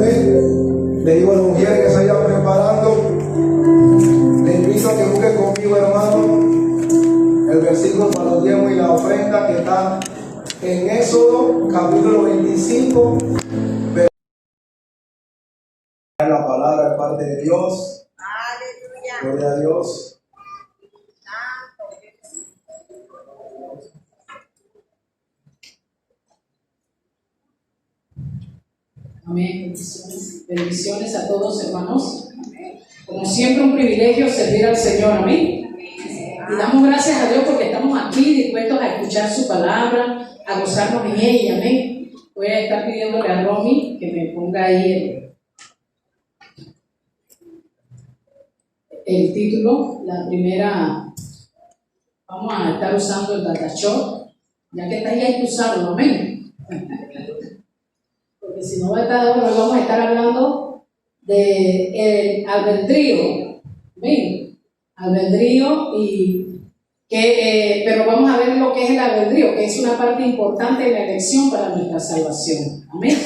Amén. Le digo a las mujeres que se vayan preparando. Le invito a que busquen conmigo, hermano, el versículo para los diezmos y la ofrenda que está en Éxodo, capítulo 25. La palabra es parte de Dios. Aleluya. Gloria a Dios. Amén. Bendiciones a todos, hermanos. Como siempre, un privilegio servir al Señor. Amén. Y damos gracias a Dios porque estamos aquí dispuestos a escuchar su palabra, a gozarnos en ella. Amén. Voy a estar pidiéndole a Romy que me ponga ahí el título. La primera, vamos a estar usando el datashot. Ya que está ahí, hay que usarlo. Amén. Porque si no va a estar, hoy vamos a estar hablando de el albedrío. Amén. Albedrío pero vamos a ver lo que es el albedrío, que es una parte importante de la elección para nuestra salvación. Amén.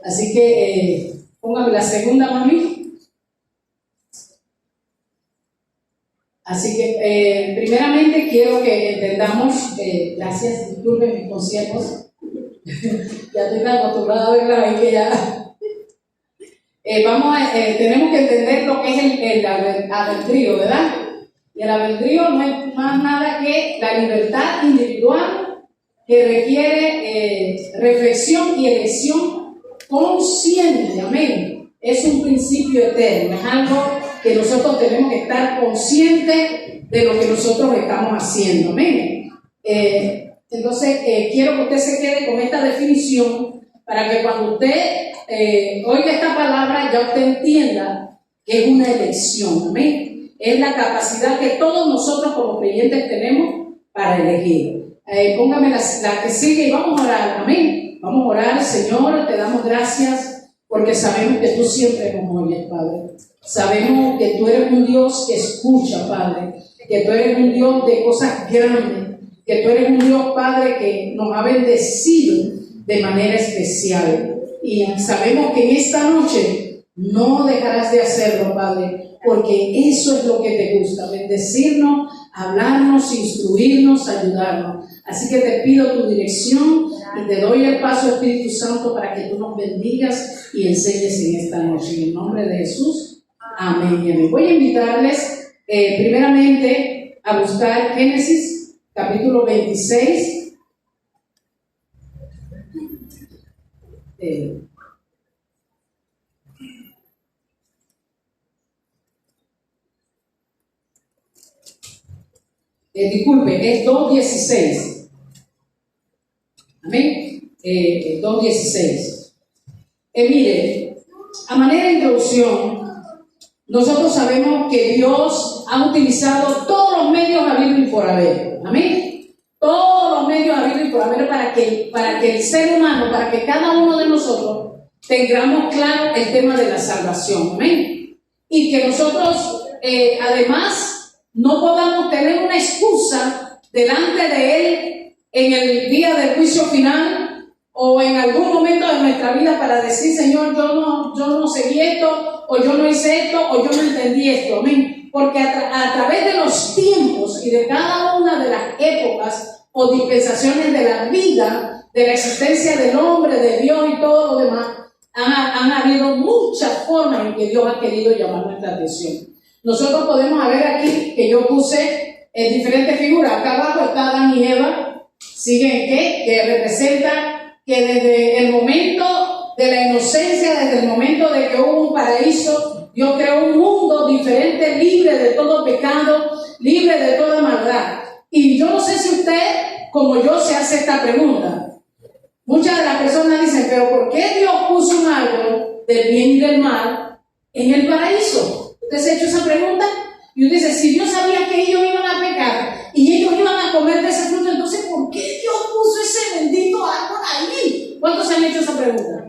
Así que póngame la segunda, mami. Así que primeramente quiero que entendamos, gracias, disculpen mis consejos. Ya estoy tan acostumbrada a verla ahí que ya. Tenemos que entender lo que es el albedrío, ¿verdad? Y el albedrío no es más nada que la libertad individual que requiere reflexión y elección consciente. Amén. Es un principio eterno, es algo que nosotros tenemos que estar conscientes de lo que nosotros estamos haciendo. Amén. Entonces, quiero que usted se quede con esta definición para que cuando usted oiga esta palabra ya usted entienda que es una elección. Amén. Es la capacidad que todos nosotros como creyentes tenemos para elegir. Póngame la que sigue y vamos a orar. Amén. Vamos a orar. Señor, te damos gracias porque sabemos que tú siempre nos oyes, Padre. Sabemos que tú eres un Dios que escucha, Padre. Que tú eres un Dios de cosas grandes. Que tú eres un Dios, Padre, que nos ha bendecido de manera especial. Y sabemos que en esta noche no dejarás de hacerlo, Padre, porque eso es lo que te gusta, bendecirnos, hablarnos, instruirnos, ayudarnos. Así que te pido tu dirección y te doy el paso, Espíritu Santo, para que tú nos bendigas y enseñes en esta noche. En el nombre de Jesús, amén y amén. Voy a invitarles primeramente a buscar Génesis capítulo 26. Disculpe, es 2:16. Amén. 2:16. Mire, a manera de introducción, nosotros sabemos que Dios ha utilizado todos los medios habidos y por haber. Amén. Todos los medios habidos y por haber para que el ser humano, para que cada uno de nosotros tengamos claro el tema de la salvación. Amén. Y que nosotros, además, no podamos tener una excusa delante de Él en el día del juicio final o en algún momento de nuestra vida para decir, Señor, yo no seguí esto, o yo no hice esto, o yo no entendí esto. Amén. Porque a través de los tiempos y de cada una de las épocas o dispensaciones de la vida, de la existencia del hombre, de Dios y todo lo demás, han habido muchas formas en que Dios ha querido llamar nuestra atención. Nosotros podemos ver aquí que yo puse diferentes figuras. Acá abajo está Adán y Eva. ¿Siguen qué? Que representa que desde el momento de la inocencia, desde el momento de que hubo un paraíso, Dios creó un mundo diferente, libre de todo pecado, libre de toda maldad. Y yo no sé si usted, como yo, se hace esta pregunta. Muchas de las personas dicen, pero ¿por qué Dios puso un árbol del bien y del mal en el paraíso? ¿Usted se ha hecho esa pregunta? Y usted dice, si Dios sabía que ellos iban a pecar y ellos iban a comer de ese fruto, entonces ¿por qué Dios puso ese bendito árbol ahí? ¿Cuántos se han hecho esa pregunta?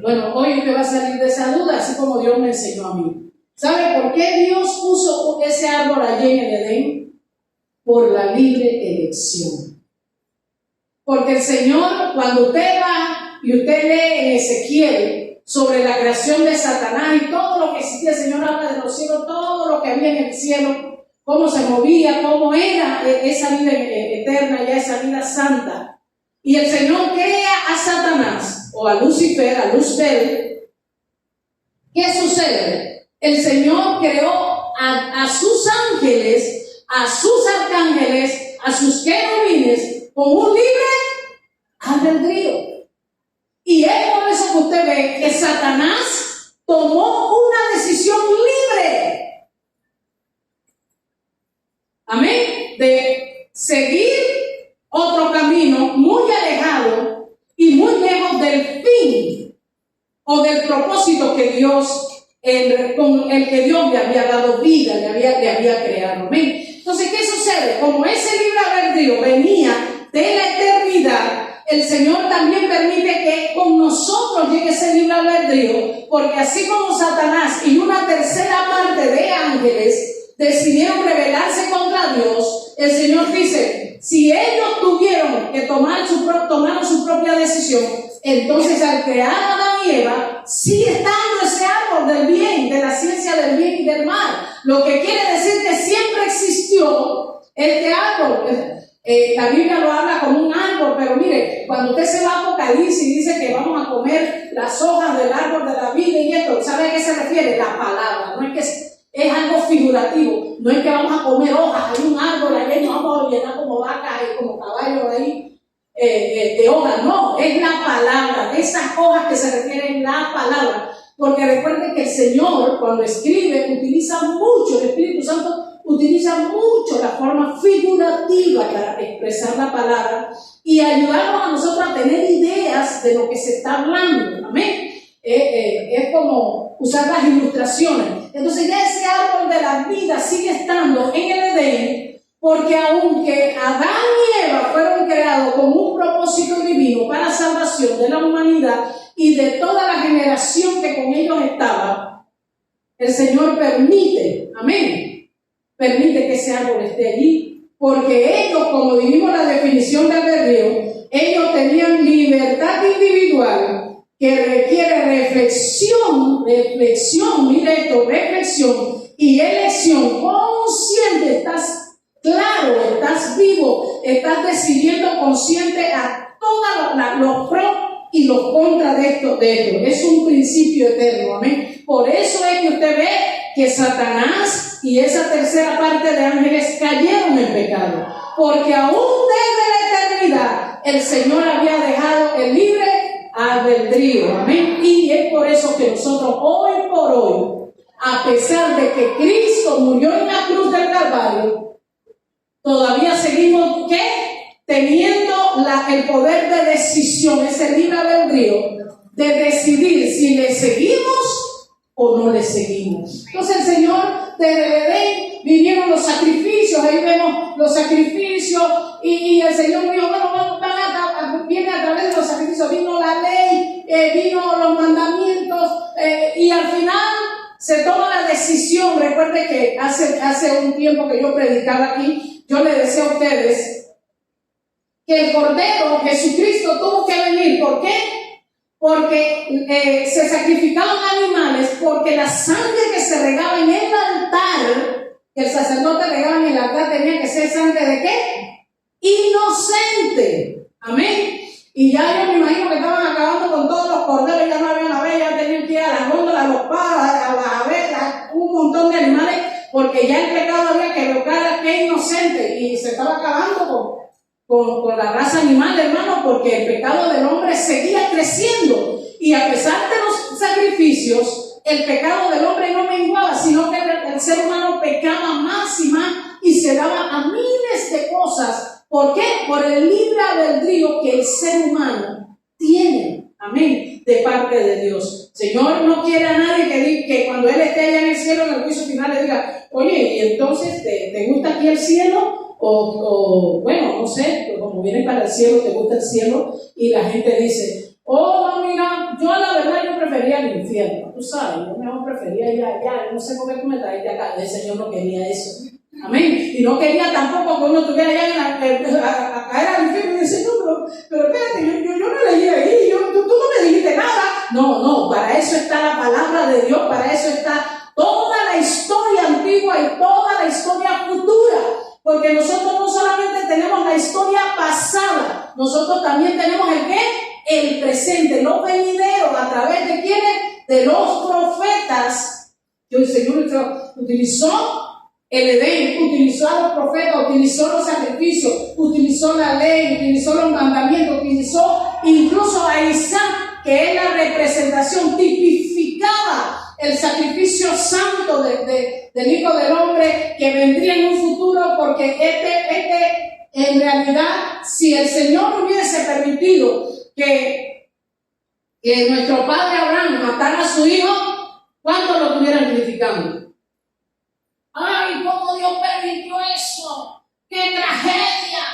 Bueno, hoy usted va a salir de esa duda, así como Dios me enseñó a mí. ¿Sabe por qué Dios puso ese árbol allí en el Edén? Por la libre elección. Porque el Señor, cuando usted va y usted lee en Ezequiel, sobre la creación de Satanás y todo lo que existía. El Señor habla de los cielos, todo lo que había en el cielo, cómo se movía, cómo era esa vida eterna, ya esa vida santa. Y el Señor crea a Satanás, o a Lucifer, a Luzbel. ¿Qué sucede? El Señor creó a sus ángeles, a sus arcángeles, a sus querubines, con un libre albedrío. Y es por eso que usted ve que Satanás tomó una decisión libre. Amén. De seguir otro camino muy alejado y muy lejos del fin o del propósito que Dios, con el que Dios le había dado vida, le había creado. Amén. Entonces, ¿qué sucede? Como ese libre albedrío venía de la eternidad, el Señor también permite que con nosotros llegue ese libre albedrío, porque así como Satanás y una tercera parte de ángeles decidieron rebelarse contra Dios, el Señor dice, si ellos tuvieron que tomaron su propia decisión, entonces al crear a Adán y Eva, sigue estando ese árbol del bien, de la ciencia del bien y del mal, lo que quiere decir que siempre existió este árbol. La Biblia lo habla como un árbol, pero mire, cuando usted se va a Apocalipsis y dice que vamos a comer las hojas del árbol de la vida y esto, ¿sabe a qué se refiere? La palabra, no es que es algo figurativo, no es que vamos a comer hojas, hay un árbol ahí y nos vamos a llenar como vacas y como caballos ahí de hojas, no, es la palabra, esas hojas que se refieren a la palabra, porque recuerden que el Señor cuando escribe utiliza mucho, el Espíritu Santo utiliza mucho la forma figurativa para expresar la palabra y ayudarnos a nosotros a tener ideas de lo que se está hablando. Amén. Es como usar las ilustraciones. Entonces ya ese árbol de la vida sigue estando en el Edén, porque aunque Adán y Eva fueron creados con un propósito divino para salvación de la humanidad y de toda la generación que con ellos estaba, el Señor permite, amén, permite que ese árbol esté allí, porque ellos, como dijimos la definición de albedrío, ellos tenían libertad individual que requiere reflexión, mire esto, reflexión y elección consciente. Estás claro, estás vivo, estás decidiendo consciente a todos los pros y los contras de esto. Es un principio eterno, amén. Por eso es que usted ve que Satanás y esa tercera parte de ángeles cayeron en pecado, porque aún desde la eternidad el Señor había dejado el libre albedrío, amén. Y es por eso que nosotros hoy por hoy, a pesar de que Cristo murió en la cruz del Calvario, todavía seguimos teniendo el poder de decisión, ese libre albedrío de decidir si le seguimos o no le seguimos. Entonces el Señor desde Edén vinieron los sacrificios, ahí vemos los sacrificios y el Señor dijo, bueno, viene a través de los sacrificios, vino la ley, vino los mandamientos y al final se toma la decisión. Recuerde que hace un tiempo que yo predicaba aquí, yo le decía a ustedes que el Cordero Jesucristo tuvo que venir. ¿Por qué? Porque se sacrificaban animales, porque la sangre que se regaba en el altar, que el sacerdote regaba en el altar, tenía que ser sangre ¿de qué? Inocente. Amén. Y ya yo me imagino que estaban acabando con todos los corderos, ya no había abejas, ya tenían que ir a las góndolas, a los pájaros, a las abejas, un montón de animales, porque ya el pecado había que evocar a aquel inocente y se estaba acabando con la raza animal, hermano, porque el pecado del hombre seguía creciendo y a pesar de los sacrificios, el pecado del hombre no menguaba, sino que el ser humano pecaba más y más y se daba a miles de cosas. ¿Por qué? Por el libre albedrío que el ser humano tiene, amén, de parte de Dios. Señor no quiere a nadie que cuando Él esté allá en el cielo, en el juicio final, le diga, oye, ¿y entonces te gusta aquí el cielo? O bueno, no sé, como vienes para el cielo, te gusta el cielo, y la gente dice, oh, no, mira, yo la verdad yo prefería el infierno, tú sabes, yo mejor prefería ir allá, no sé por qué tú me traiste acá. El Señor no quería eso, amén, y no quería tampoco que uno estuviera allá a caer al infierno y decir, no, pero espérate, yo no leí ahí, tú no me dijiste nada, No, para eso está la palabra de Dios, para eso está toda la historia antigua y toda la historia futura. Porque nosotros no solamente tenemos la historia pasada, nosotros también tenemos el ¿qué? El presente, lo venidero, a través de quiénes, de los profetas. Que el Señor utilizó el Edén, utilizó a los profetas, utilizó los sacrificios, utilizó la ley, utilizó los mandamientos, utilizó incluso a Isaac, que es la representación, tipificaba el sacrificio santo del Hijo del Hombre que vendría en un futuro, porque en realidad, si el Señor hubiese permitido que nuestro padre Abraham matara a su hijo, ¿cuántos lo estuvieran criticando? ¡Ay, cómo Dios permitió eso! ¡Qué tragedia!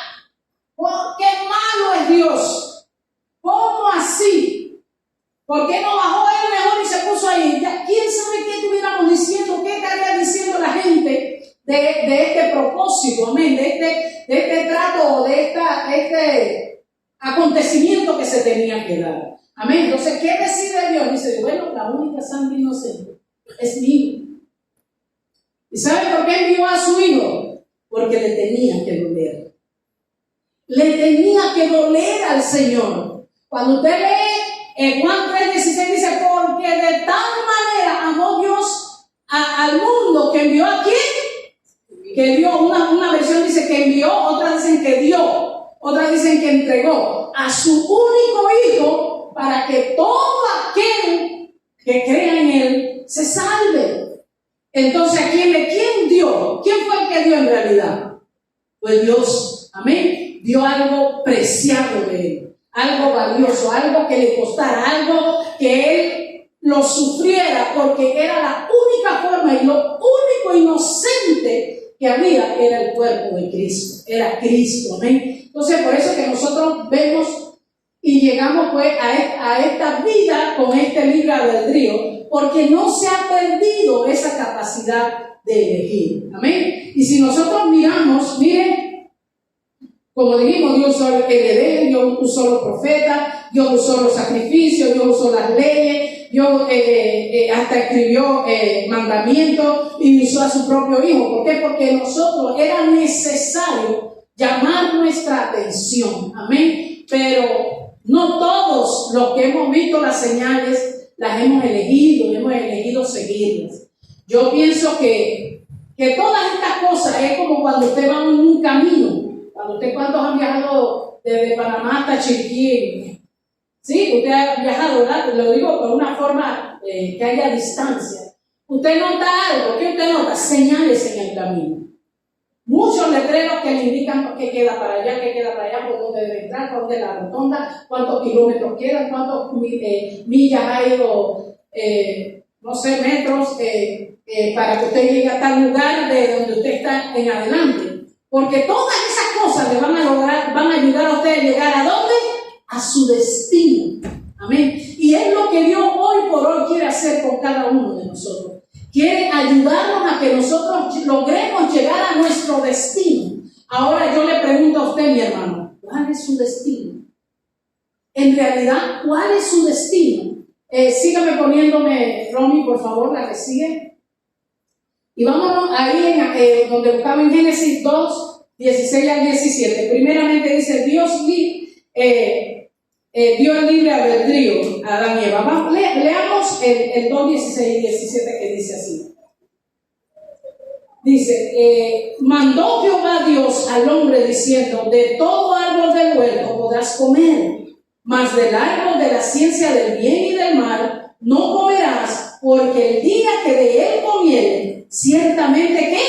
¡Qué malo es Dios! ¿Cómo así? ¿Por qué no bajó él mejor y se puso ahí? ¿Quién sabe qué estuviéramos diciendo? ¿Qué estaría diciendo la gente de este propósito? Amén. De este trato, de este acontecimiento que se tenía que dar. Amén. Entonces, ¿qué decide Dios? Dice, bueno, la única santa inocente es mi hijo. ¿Y sabe por qué envió a su hijo? Porque le tenía que doler. Le tenía que doler al Señor. Cuando usted lee en Juan 3:16 dice, porque de tal manera amó Dios al mundo que envió a quién? Que dio, una versión dice que envió, otras dicen que dio, otras dicen que entregó a su único hijo para que todo aquel que crea en él se salve. Entonces, ¿quién dio? ¿Quién fue el que dio en realidad? Pues Dios, amén. Dio algo preciado de él, algo valioso, algo que le costara, algo que él lo sufriera, porque era la única forma y lo único inocente que había era el cuerpo de Cristo, era Cristo, amén. Entonces, por eso que nosotros vemos y llegamos pues a esta vida con este libre albedrío, porque no se ha perdido esa capacidad de elegir. Amén. Y si nosotros miramos, miren, como dijimos, Dios usó el Edén, Dios usó los profetas, Dios usó los sacrificios, Dios usó las leyes, Dios hasta escribió mandamientos y usó a su propio Hijo. ¿Por qué? Porque nosotros era necesario llamar nuestra atención. Amén. Pero no todos los que hemos visto las señales las hemos elegido seguirlas. Yo pienso que todas estas cosas es como cuando usted va en un camino. ¿Cuántos han viajado desde Panamá hasta Chiriquí? Sí, usted ha viajado, ¿verdad? Lo digo por una forma que haya distancia. Usted nota algo. ¿Qué usted nota? Señales en el camino. Muchos letreros que le indican qué queda para allá, por dónde debe entrar, por dónde la rotonda, cuántos kilómetros quedan, cuántas millas hay o no sé, metros para que usted llegue a tal lugar de donde usted está en adelante. Porque todas esas cosas le van a ayudar a usted a llegar ¿a dónde? A su destino. Amén. Y es lo que Dios hoy por hoy quiere hacer con cada uno de nosotros. Quiere ayudarnos a que nosotros logremos llegar a nuestro destino. Ahora yo le pregunto a usted, mi hermano, ¿cuál es su destino? En realidad, ¿cuál es su destino? Sígame poniéndome, Romy, por favor, la que sigue. Y vámonos ahí donde buscamos en Génesis 2, 16 al 17. Primeramente dice, Dios dio el libre albedrío a Adán y Eva. Leamos el 2, 16 y 17 que dice así. Dice, mandó Jehová Dios al hombre diciendo, de todo árbol del huerto podrás comer, mas del árbol de la ciencia del bien y del mal no comerás, porque el día que de él comieres, ciertamente ¿qué?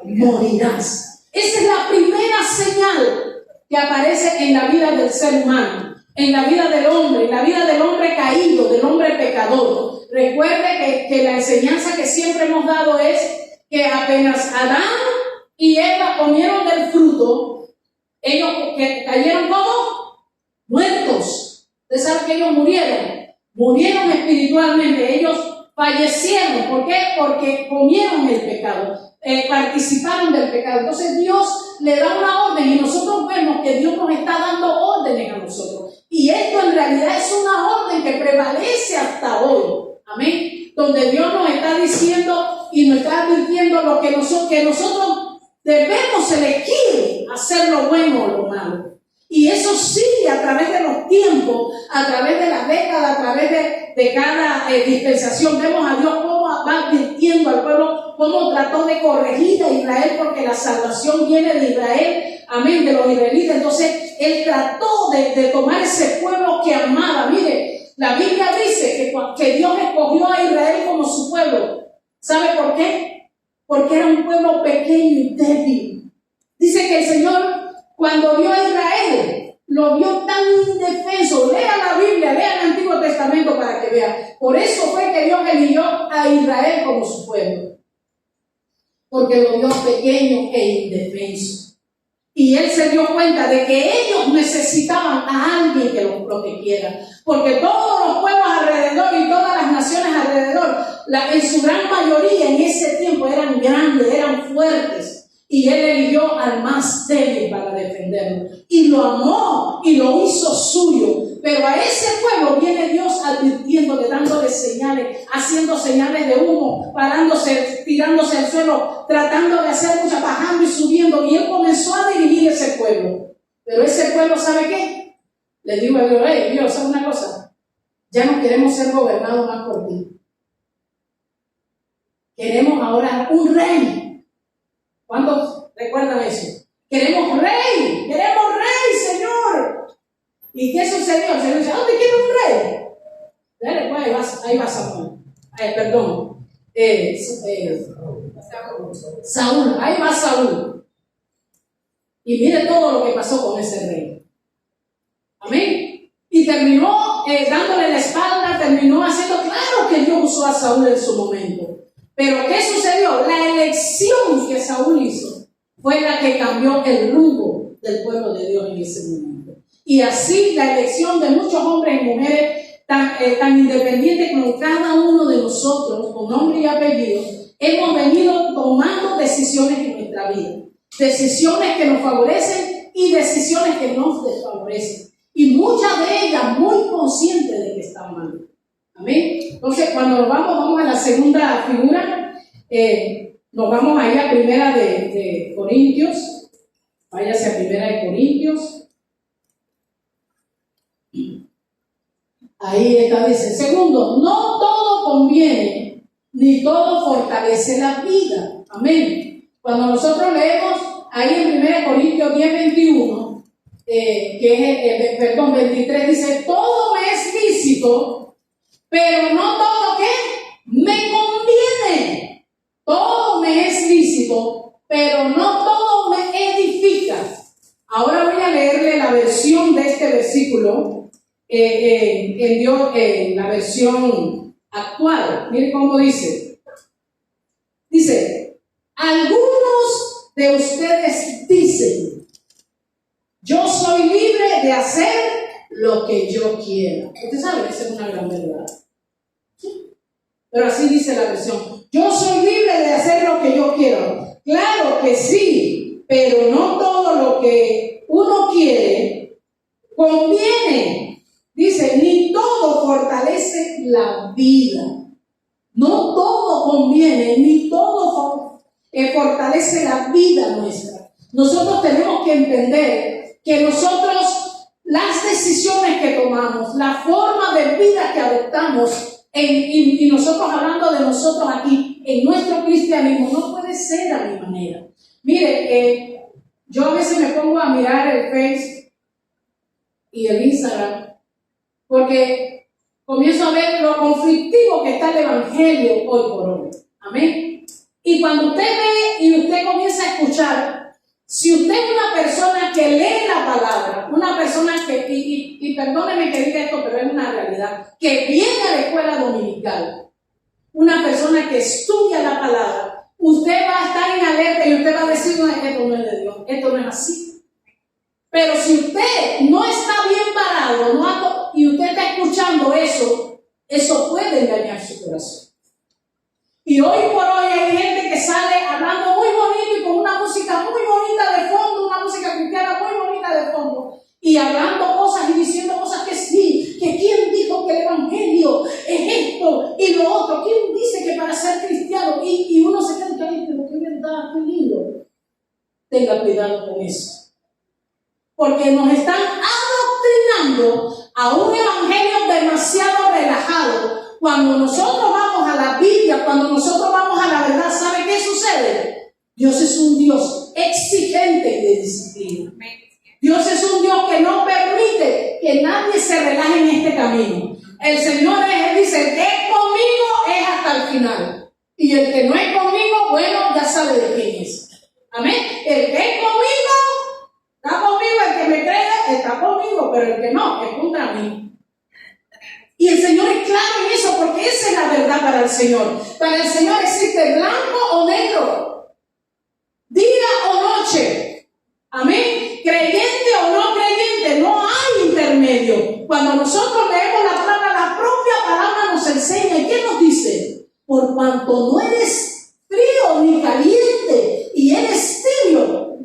Morirás. Esa es la primera señal que aparece en la vida del ser humano, en la vida del hombre, en la vida del hombre caído, del hombre pecador. Recuerde que la enseñanza que siempre hemos dado es que apenas Adán y Eva comieron del fruto, ellos que cayeron como muertos. Usted sabe que ellos murieron espiritualmente, ellos fallecieron. ¿Por qué? Porque comieron el pecado, participaron del pecado. Entonces Dios le da una orden y nosotros vemos que Dios nos está dando órdenes a nosotros. Y esto en realidad es una orden que prevalece hasta hoy. Amén. Donde Dios nos está diciendo y nos está advirtiendo lo que nosotros debemos elegir hacer lo bueno o lo malo. Y eso sigue a través de los tiempos, a través de las décadas, a través de cada dispensación. Vemos a Dios cómo va advirtiendo al pueblo, cómo trató de corregir a Israel, porque la salvación viene de Israel, amén, de los israelitas. Entonces, Él trató de tomar ese pueblo que amaba. Mire, la Biblia dice que Dios escogió a Israel como su pueblo. ¿Sabe por qué? Porque era un pueblo pequeño y débil. Dice que el Señor, cuando vio a Israel, lo vio tan indefenso. Lea la Biblia, lea el Antiguo Testamento para que vea. Por eso fue que Dios eligió a Israel como su pueblo. Porque lo vio pequeño e indefenso. Y Él se dio cuenta de que ellos necesitaban a alguien que los protegiera. Porque todos los pueblos alrededor y todas las naciones alrededor, en su gran mayoría en ese tiempo eran grandes, eran fuertes. Y Él eligió al más débil para defenderlo. Y lo amó y lo hizo suyo. Pero a ese pueblo viene Dios advirtiéndole, dándole señales, haciendo señales de humo, parándose, tirándose al suelo, tratando de hacer mucha, bajando y subiendo. Y Él comenzó a dirigir ese pueblo. Pero ese pueblo, ¿sabe qué? Le digo a Dios, hey, Dios, ¿sabe una cosa? Ya no queremos ser gobernados más por ti. Queremos ahora un rey. ¿Cuántos recuerdan eso? Queremos rey, Señor. ¿Y qué sucedió? El Señor dice, ¿dónde quiere un rey? Dale, pues, ahí va Samuel. Perdón. Saúl, ahí va Saúl. Y mire todo lo que pasó con ese rey. Amén. Y terminó dándole la espalda, terminó haciendo, claro que Dios usó a Saúl en su momento. Pero ¿qué sucedió? La elección que Saúl hizo fue la que cambió el rumbo del pueblo de Dios en ese momento. Y así la elección de muchos hombres y mujeres tan independientes como cada uno de nosotros, con nombre y apellido, hemos venido tomando decisiones en nuestra vida. Decisiones que nos favorecen y decisiones que nos desfavorecen. Y muchas de ellas muy conscientes de que están mal. Amén. Entonces, cuando vamos a la segunda figura, nos vamos a ir a primera de Corintios. Váyase a primera de Corintios. Ahí está, dice, segundo, no todo conviene, ni todo fortalece la vida. Amén. Cuando nosotros leemos ahí en primera de Corintios 10, 21, que es, 23, dice, todo me es lícito, pero no todo, ¿qué? Me conviene. Todo me es lícito, pero no todo me edifica. Ahora voy a leerle la versión de este versículo en la versión actual. Mire cómo dice. Dice, algunos de ustedes dicen, yo soy libre de hacer lo que yo quiera. Usted sabe, esa es una gran verdad. ¿Sí? Pero así dice la versión. Yo soy libre de hacer lo que yo quiero. Claro que sí, pero no todo lo que uno quiere conviene. Dice, ni todo fortalece la vida. No todo conviene, ni todo fortalece la vida nuestra. Nosotros tenemos que entender que nosotros, las decisiones que tomamos, la forma de vida que adoptamos, y nosotros hablando de nosotros aquí, en nuestro cristianismo, no puede ser a mi manera. Mire, yo a veces me pongo a mirar el Facebook y el Instagram, porque comienzo a ver lo conflictivo que está el evangelio hoy por hoy. Amén. Y cuando usted ve y usted comienza a escuchar, si usted es una persona que lee la palabra, una persona que, y perdóneme que diga esto, pero es una realidad, que viene a la escuela dominical, una persona que estudia la palabra, usted va a estar en alerta y usted va a decir, no, esto no es de Dios, esto no es así. Pero si usted no está bien parado, y usted está escuchando eso puede engañar su corazón. Y hoy por hoy hay gente que sale hablando muy bonito y con una música muy bonita de fondo, una música cristiana muy bonita de fondo, y hablando cosas y diciendo cosas que el evangelio es esto y lo otro. ¿Quién dice que para ser cristiano? Y uno se queda ahí, pero qué verdad, qué lindo. Tenga cuidado con eso. Porque nos están adoctrinando a un evangelio demasiado relajado. Cuando nosotros vamos a la Biblia, cuando nosotros vamos a la verdad, ¿sabe qué sucede? Dios es un Dios exigente de disciplina. Dios es un Dios que no permite que nadie se relaje en este camino. El Señor dice, el que es conmigo es hasta el final. Y el que no es conmigo, bueno, ya sabe de quién es. Amén. El que es conmigo, está conmigo. El que me cree, está conmigo. Pero el que no, es contra mí. Y el Señor es claro en eso, porque esa es la verdad para el Señor. Para el Señor existe blanco o negro, día o noche. Amén. Creyente o no creyente, no hay intermedio. Cuando nosotros leemos la propia palabra nos enseña. ¿Y qué nos dice? Por cuanto no eres frío ni caliente y eres tibio,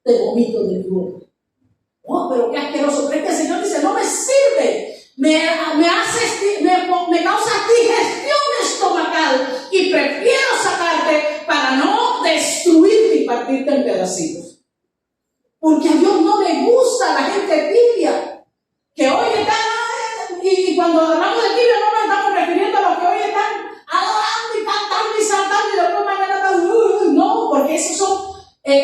te vomito de mi boca. Oh, pero qué asqueroso. Pero es que el Señor dice, no me sirve. Me causa digestión estomacal y prefiero sacarte para no destruirte y partirte en pedacitos. Porque a Dios no le gusta la gente tibia, que hoy están, y cuando hablamos de tibia no nos estamos refiriendo a los que hoy están adorando y cantando y saltando y después mañana están, no, porque esos son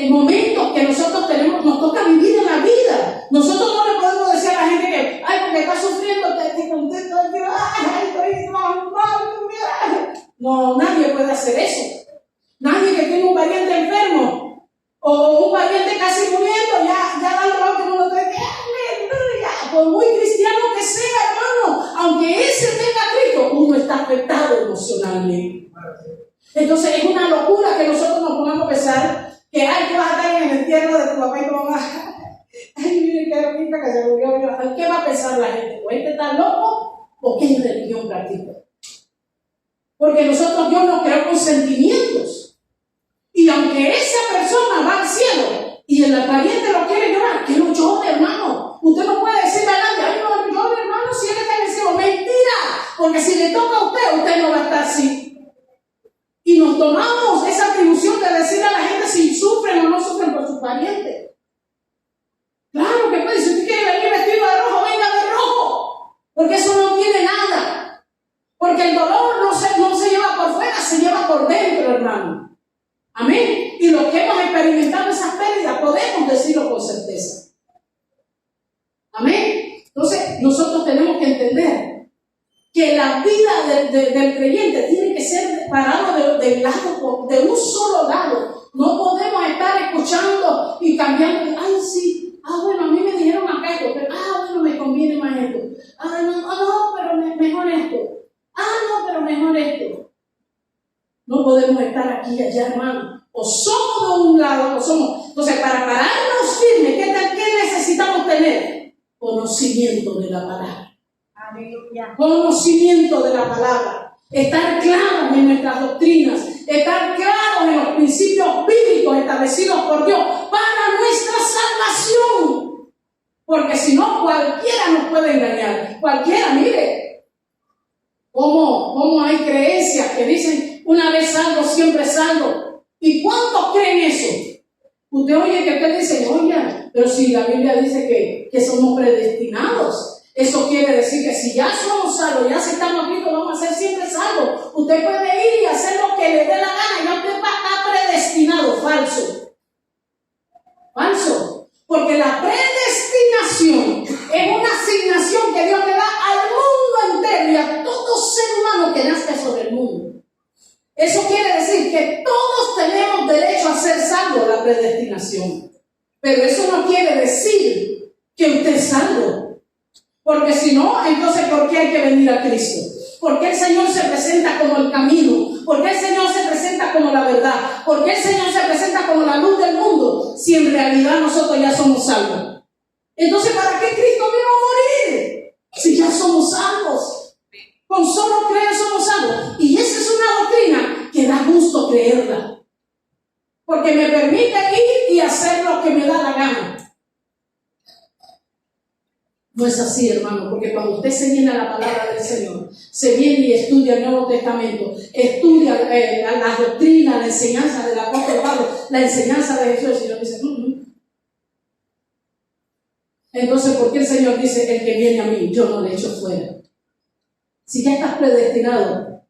momentos que nosotros tenemos, nos toca vivir en la vida. Nosotros no le podemos decir a la gente que, ay, porque está sufriendo, te contento, no, nadie puede hacer eso. Nadie que tiene un pariente enfermo o un pariente casi muriendo, ya da lo que uno te aleluya, por muy cristiano que sea, hermano, aunque ese tenga Cristo, uno está afectado emocionalmente. Entonces es una locura que nosotros nos pongamos a pensar que hay que vas a estar en el entierro de tu papá y tu mamá. Ay, miren qué rica que se murió. ¿Qué va a pensar la gente? ¿O este está loco o qué religión practica? Porque nosotros, Dios nos creó con sentimientos. Y aunque esa persona va al cielo y el pariente lo quiere llorar, que lo llore, hermano. Usted no puede decirle a nadie, ay, no llore, hermano, si él está en el cielo. Mentira, porque si le toca a usted no va a estar así. Y nos tomamos esa atribución de decirle a la gente si sufren o no sufren por sus parientes. Claro que puede, si usted quiere venir vestido de rojo, venga de rojo, porque eso no tiene nada. Porque el dolor no se lleva por fuera, se lleva por dentro, hermano. Amén. Y los que hemos experimentado esas pérdidas podemos decirlo con certeza. Amén. Entonces, nosotros tenemos que entender que la vida del creyente tiene que ser parado de lado, de un solo lado. No podemos estar escuchando y cambiando. Ay, sí, bueno, a mí me dijeron acá esto, pero bueno, me conviene más esto. No, pero mejor esto. No, pero mejor esto. No podemos estar aquí y allá, hermano. O somos de un lado o somos. Entonces, para pararnos firmes, ¿qué necesitamos tener? Conocimiento de la palabra. Aleluya. Conocimiento de la palabra. Estar claros en nuestras doctrinas. Estar claros en los principios bíblicos establecidos por Dios para nuestra salvación. Porque si no, cualquiera nos puede engañar. Cualquiera, mire. ¿Cómo hay creencias que dicen una vez salvo, siempre salvo? ¿Y cuántos creen eso? Usted oye que usted dice, oye, pero si la Biblia dice que somos predestinados. Eso quiere decir que si ya somos salvos, ya si estamos aquí, vamos a ser siempre salvos. Usted puede ir y hacer lo que le dé la gana, ya usted va a estar predestinado. Falso. Falso. Porque la predestinación es una asignación que Dios le da al mundo entero y a todo ser humano que nazca sobre el mundo. Eso quiere decir que todos tenemos derecho a ser salvos, la predestinación. Pero eso no quiere decir que usted es salvo. Porque si no, entonces ¿por qué hay que venir a Cristo? ¿Por qué el Señor se presenta como el camino? ¿Por qué el Señor se presenta como la verdad? ¿Por qué el Señor se presenta como la luz del mundo? Si en realidad nosotros ya somos salvos. Entonces, ¿para qué Cristo vino a morir? Si ya somos salvos. Con solo creer somos salvos. Y esa es una doctrina que da gusto creerla. Porque me permite ir y hacer lo que me da la gana. No es así, hermano, porque cuando usted se llena la palabra del Señor, se viene y estudia el Nuevo Testamento, estudia la doctrina, la enseñanza del apóstol Pablo, la enseñanza de Jesús, el Señor dice, Entonces, ¿por qué el Señor dice, el que viene a mí, yo no le echo fuera? Si ya estás predestinado.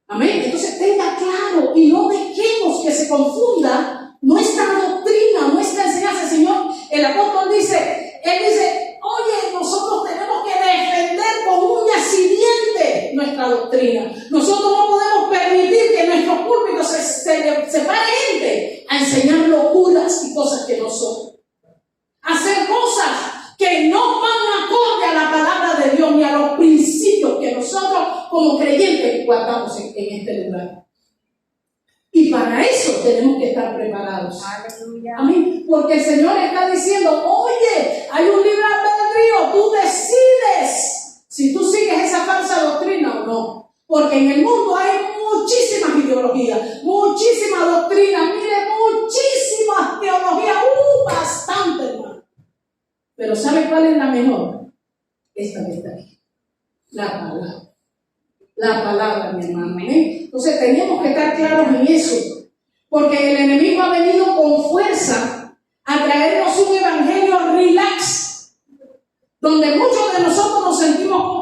Amén. Entonces, tenga claro y no dejemos que se confunda nuestra doctrina, nuestra enseñanza. El Señor, el apóstol dice, él dice, oye, nosotros tenemos que defender con uñas y dientes nuestra doctrina. Nosotros no podemos permitir que en nuestros púlpitos se pare gente a enseñar locuras y cosas que no son. Hacer cosas que no van acorde a la palabra de Dios ni a los principios que nosotros como creyentes guardamos en este lugar. Y para eso tenemos que estar preparados. Aleluya. Amén. Porque el Señor está diciendo, oye, hay un libre albedrío, tú decides si tú sigues esa falsa doctrina o no. Porque en el mundo hay muchísimas ideologías, muchísimas doctrinas, mire, muchísimas teologías, bastante, hermano. Pero ¿sabe cuál es la mejor? Esta que está aquí. La palabra. La palabra, mi hermano. ¿Eh? Entonces tenemos que estar claros en eso. Porque el enemigo ha venido con fuerza a traernos un evangelio relax. Donde muchos de nosotros nos sentimos como,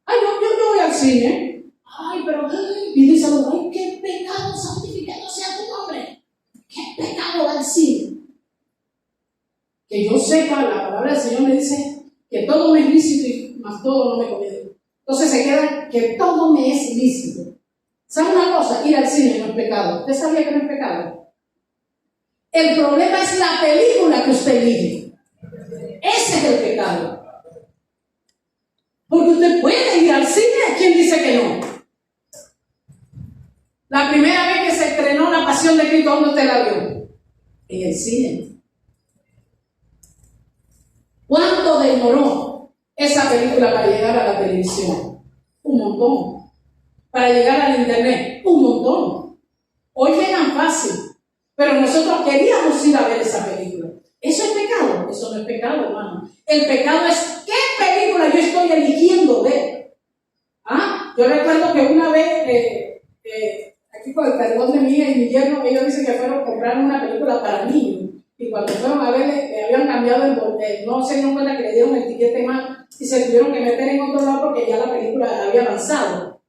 yo voy al cine. Ay, pero, y dice, ay, qué pecado, santificado sea tu nombre. Qué pecado va al cine. Que yo sepa, la palabra del Señor me dice que todo me es lícito y más todo no me conviene. Entonces se queda que todo me es lícito. ¿Sabe una cosa? Ir al cine no es pecado. ¿Usted sabía que no es pecado? El problema es la película que usted elige. Ese es el pecado. Porque usted puede ir al cine, ¿quién dice que no? La primera vez que se estrenó La Pasión de Cristo, ¿dónde usted la vio? En el cine. ¿Cuánto demoró esa película para llegar a la televisión? Un montón. Para llegar al internet, un montón. Hoy llegan fácil, pero nosotros queríamos ir a ver esa película. ¿Eso es pecado? Eso no es pecado, hermano. El pecado es qué película yo estoy eligiendo ver. Yo recuerdo que una vez, aquí con el perdón de mi hija y mi yerno, ellos dicen que fueron a comprar una película para niños. Y cuando fueron a ver, le habían cambiado no se dieron cuenta que le dieron el tiquete mal y se tuvieron que meter en otro lado porque ya la película había avanzado.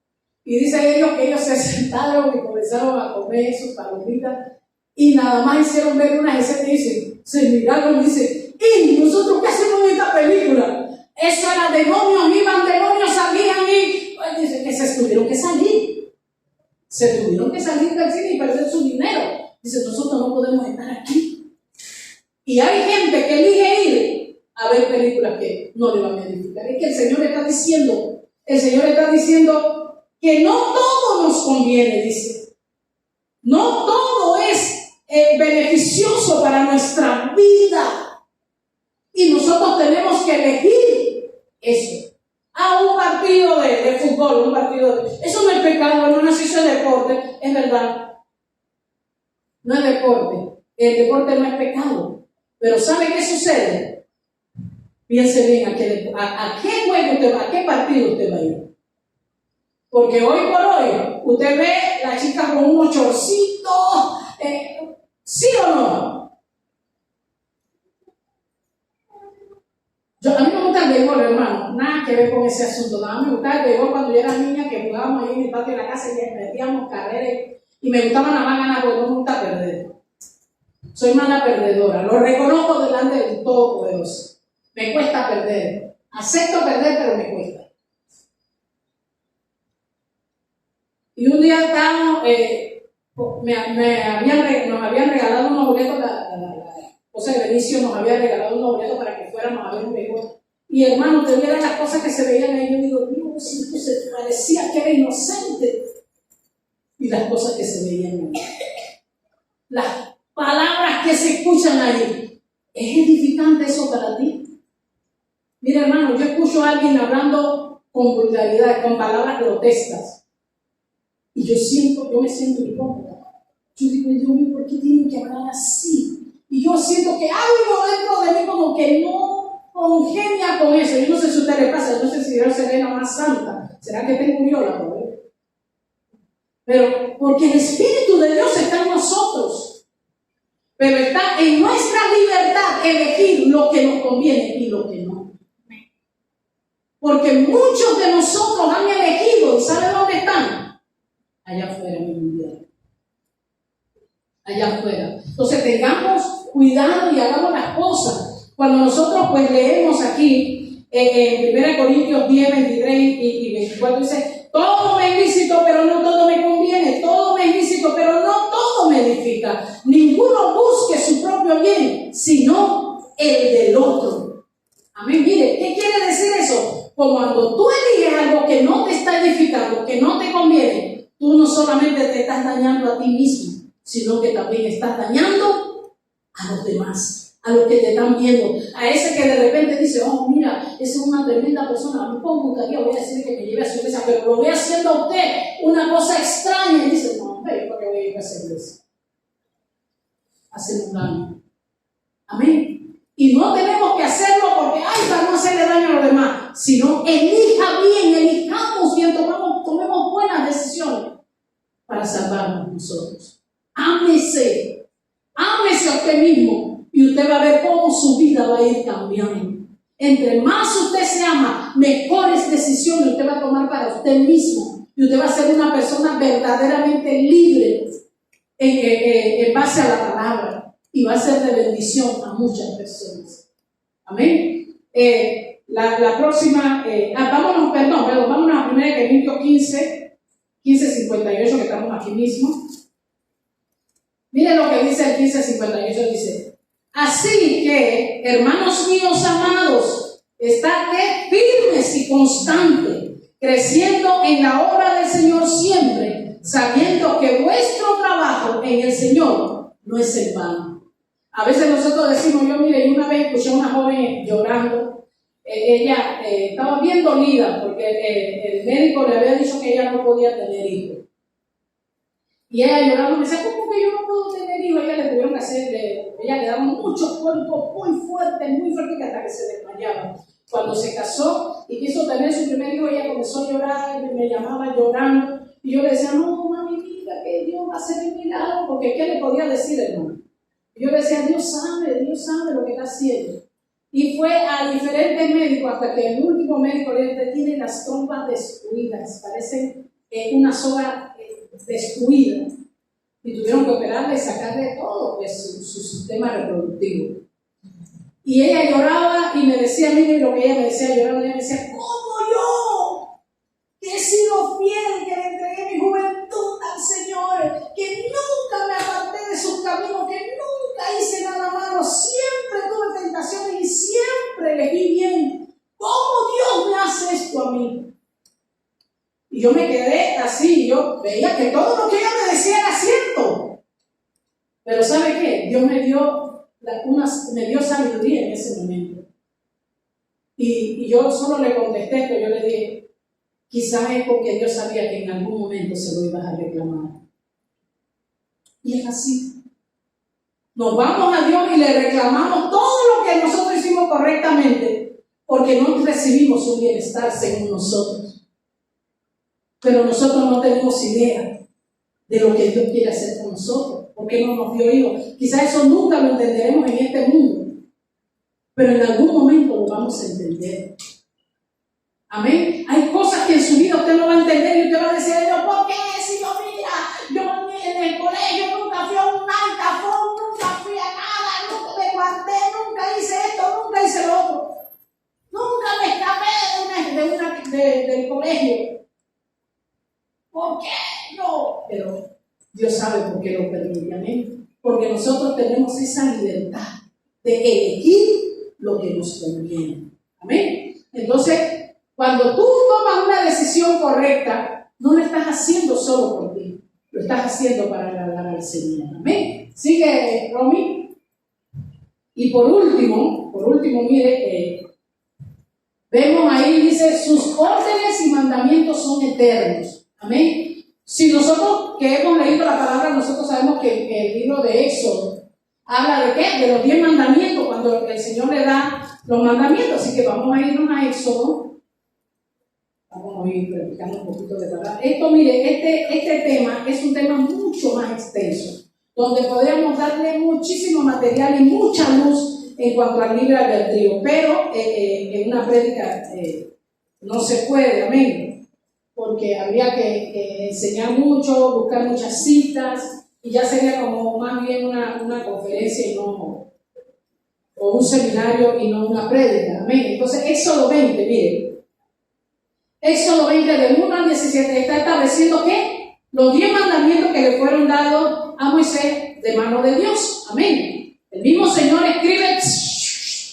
Y dicen ellos que ellos se sentaron y comenzaron a comer sus palomitas y nada más hicieron ver una escena y dicen, se miraron y dicen, ¿y nosotros qué hacemos en esta película? Eso era demonios, iban demonios, salían y pues, dicen que se tuvieron que salir. Se tuvieron que salir del cine y perder su dinero. Dicen, nosotros no podemos estar aquí. Y hay gente que elige ir a ver películas que no le van a edificar. Es que el Señor está diciendo que no todo nos conviene, dice. No todo es beneficioso para nuestra vida. Y nosotros tenemos que elegir eso. Un partido de fútbol, eso no es pecado, no es eso es deporte, es verdad. No es deporte. El deporte no es pecado. Pero ¿sabe qué sucede? Piense bien a qué juego usted va, a qué partido usted va a ir. Porque hoy por hoy, usted ve la chica con unos chorcitos, ¿sí o no? A mí no me gusta el béisbol, hermano, nada que ver con ese asunto. Nada más me gustaba el béisbol cuando yo era niña, que jugábamos ahí en el patio de la casa y metíamos carreras. Y me gustaba nada más ganar porque no me gusta perder. Soy mala perdedora, lo reconozco delante del Todopoderoso. Me cuesta perder. Acepto perder, pero me cuesta. Y un día estábamos, nos habían regalado unos boletos, José Benicio nos había regalado unos boletos para que fuéramos a ver un béisbol. Y hermano, te vieran las cosas que se veían ahí, yo digo, Dios, se parecía que era inocente. Y las cosas que se veían ahí. Las palabras que se escuchan ahí. ¿Es edificante eso para ti? Mira, hermano, yo escucho a alguien hablando con vulgaridad, con palabras grotescas. Y yo me siento incómoda. Yo digo, Dios mío, ¿por qué tienen que hablar así? Y yo siento que algo dentro de mí como que no congenia con eso. Yo no sé si a usted le pasa, yo no sé si Dios será la más santa. ¿Será que te murió la pobre? Pero porque el Espíritu de Dios está en nosotros. Pero está en nuestra libertad elegir lo que nos conviene y lo que no. Porque muchos de nosotros han elegido, ¿y sabe dónde están? Allá afuera en el mundial. Allá afuera. Entonces tengamos cuidado y hagamos las cosas. Cuando nosotros pues leemos aquí en 1 Corintios 10, 23 y 24 dice, todo me es lícito, pero no todo me conviene. Todo me es lícito, pero no todo me edifica. Ninguno busque su propio bien, sino el del otro. Amén. Mire, ¿qué quiere decir eso? Como cuando tú eliges algo que no te está edificando, que no te conviene, tú no solamente te estás dañando a ti mismo, sino que también estás dañando a los demás, a los que te están viendo, a ese que de repente dice, oh, mira, esa es una tremenda persona, a mí como gustaría, voy a decirle que me lleve a su iglesia, pero lo voy haciendo a usted una cosa extraña, y dice, no, hombre, ¿por qué voy a ir a hacer eso? Hacer un daño. Amén. Y no tenemos que hacerlo porque, ay, para no hacerle daño a los demás, sino elija bien, elijamos bien, tomemos buenas decisiones para salvarnos nosotros. Ámese a usted mismo y usted va a ver cómo su vida va a ir cambiando. Entre más usted se ama, mejores decisiones usted va a tomar para usted mismo y usted va a ser una persona verdaderamente libre en base a la palabra. Y va a ser de bendición a muchas personas. Amén. La próxima, vámonos a 1 Corintios 15:58, que estamos aquí mismo. Miren lo que dice el 15:58, dice, así que, hermanos míos amados, estad firmes y constantes, creciendo en la obra del Señor siempre, sabiendo que vuestro trabajo en el Señor no es en vano. A veces nosotros decimos, yo una vez escuché a una joven llorando, ella estaba bien dolida porque el médico le había dicho que ella no podía tener hijos. Y ella llorando me decía, ¿cómo que yo no puedo tener hijos? Ella le tuvieron que hacer, ella le daban muchos cuerpos muy fuertes que hasta que se desmayaba. Cuando se casó y quiso tener su primer hijo, ella comenzó a llorar, y me llamaba llorando. Y yo le decía, no, mami, mira que Dios va a hacer el milagro, porque ¿qué le podía decir, hermano? Yo le decía, Dios sabe lo que está haciendo. Y fue a diferentes médicos hasta que el último médico le tiene las trompas destruidas, parecen una soga destruida. Y tuvieron que operarle y sacarle todo pues, su sistema reproductivo. Y ella lloraba y me decía, mire lo que ella me decía llorando, ella me decía, ¿cómo yo? Que he sido fiel, que le entregué mi juventud al Señor, que nunca me aparté de sus caminos, que nunca hice nada malo, siempre tuve tentaciones y siempre elegí bien. ¿Cómo Dios me hace esto a mí? Y yo me quedé así, yo veía que todo lo que ella me decía era cierto. Pero ¿sabe qué? Dios me dio sabiduría en ese momento. Y yo solo le contesté, pero yo le dije, quizás es porque Dios sabía que en algún momento se lo ibas a reclamar. Y es así. Nos vamos a Dios y le reclamamos todo lo que nosotros hicimos correctamente, porque no recibimos un bienestar según nosotros. Pero nosotros no tenemos idea de lo que Dios quiere hacer con nosotros, porque no nos dio hijos. Quizás eso nunca lo entenderemos en este mundo, pero en algún momento lo vamos a entender. Amén. Hay cosas que en su vida usted no va a entender y usted va a decir, Dios, ¿por qué? Si yo mira, yo en el colegio nunca fui a un altafón, nunca fui a nada, nunca me guardé, nunca hice esto, nunca hice lo otro. Nunca me escapé del colegio. ¿Por qué? No. Pero Dios sabe por qué lo permite. Amén. Porque nosotros tenemos esa libertad de elegir lo que nos conviene. Amén. Entonces, cuando tú tomas una decisión correcta, no lo estás haciendo solo por ti, lo estás haciendo para agradar al Señor. Amén. Sigue, Romy. Y por último, mire, vemos ahí, dice, sus órdenes y mandamientos son eternos. Amén. Si nosotros que hemos leído la palabra, nosotros sabemos que el libro de Éxodo habla de qué? De los 10 mandamientos, cuando el Señor le da los mandamientos. Así que vamos a irnos a Éxodo. Vamos a ir practicando un poquito de palabra. Esto, mire, este tema es un tema mucho más extenso, donde podríamos darle muchísimo material y mucha luz en cuanto al libre albedrío, pero en una prédica no se puede, amén, porque habría que enseñar mucho, buscar muchas citas, y ya sería como más bien una conferencia y no, o un seminario y no una prédica, amén. Entonces, Éxodo 20, mire. Éxodo 20, del 1 al 17, está estableciendo que los 10 mandamientos que le fueron dados a Moisés de mano de Dios. Amén. El mismo Señor escribe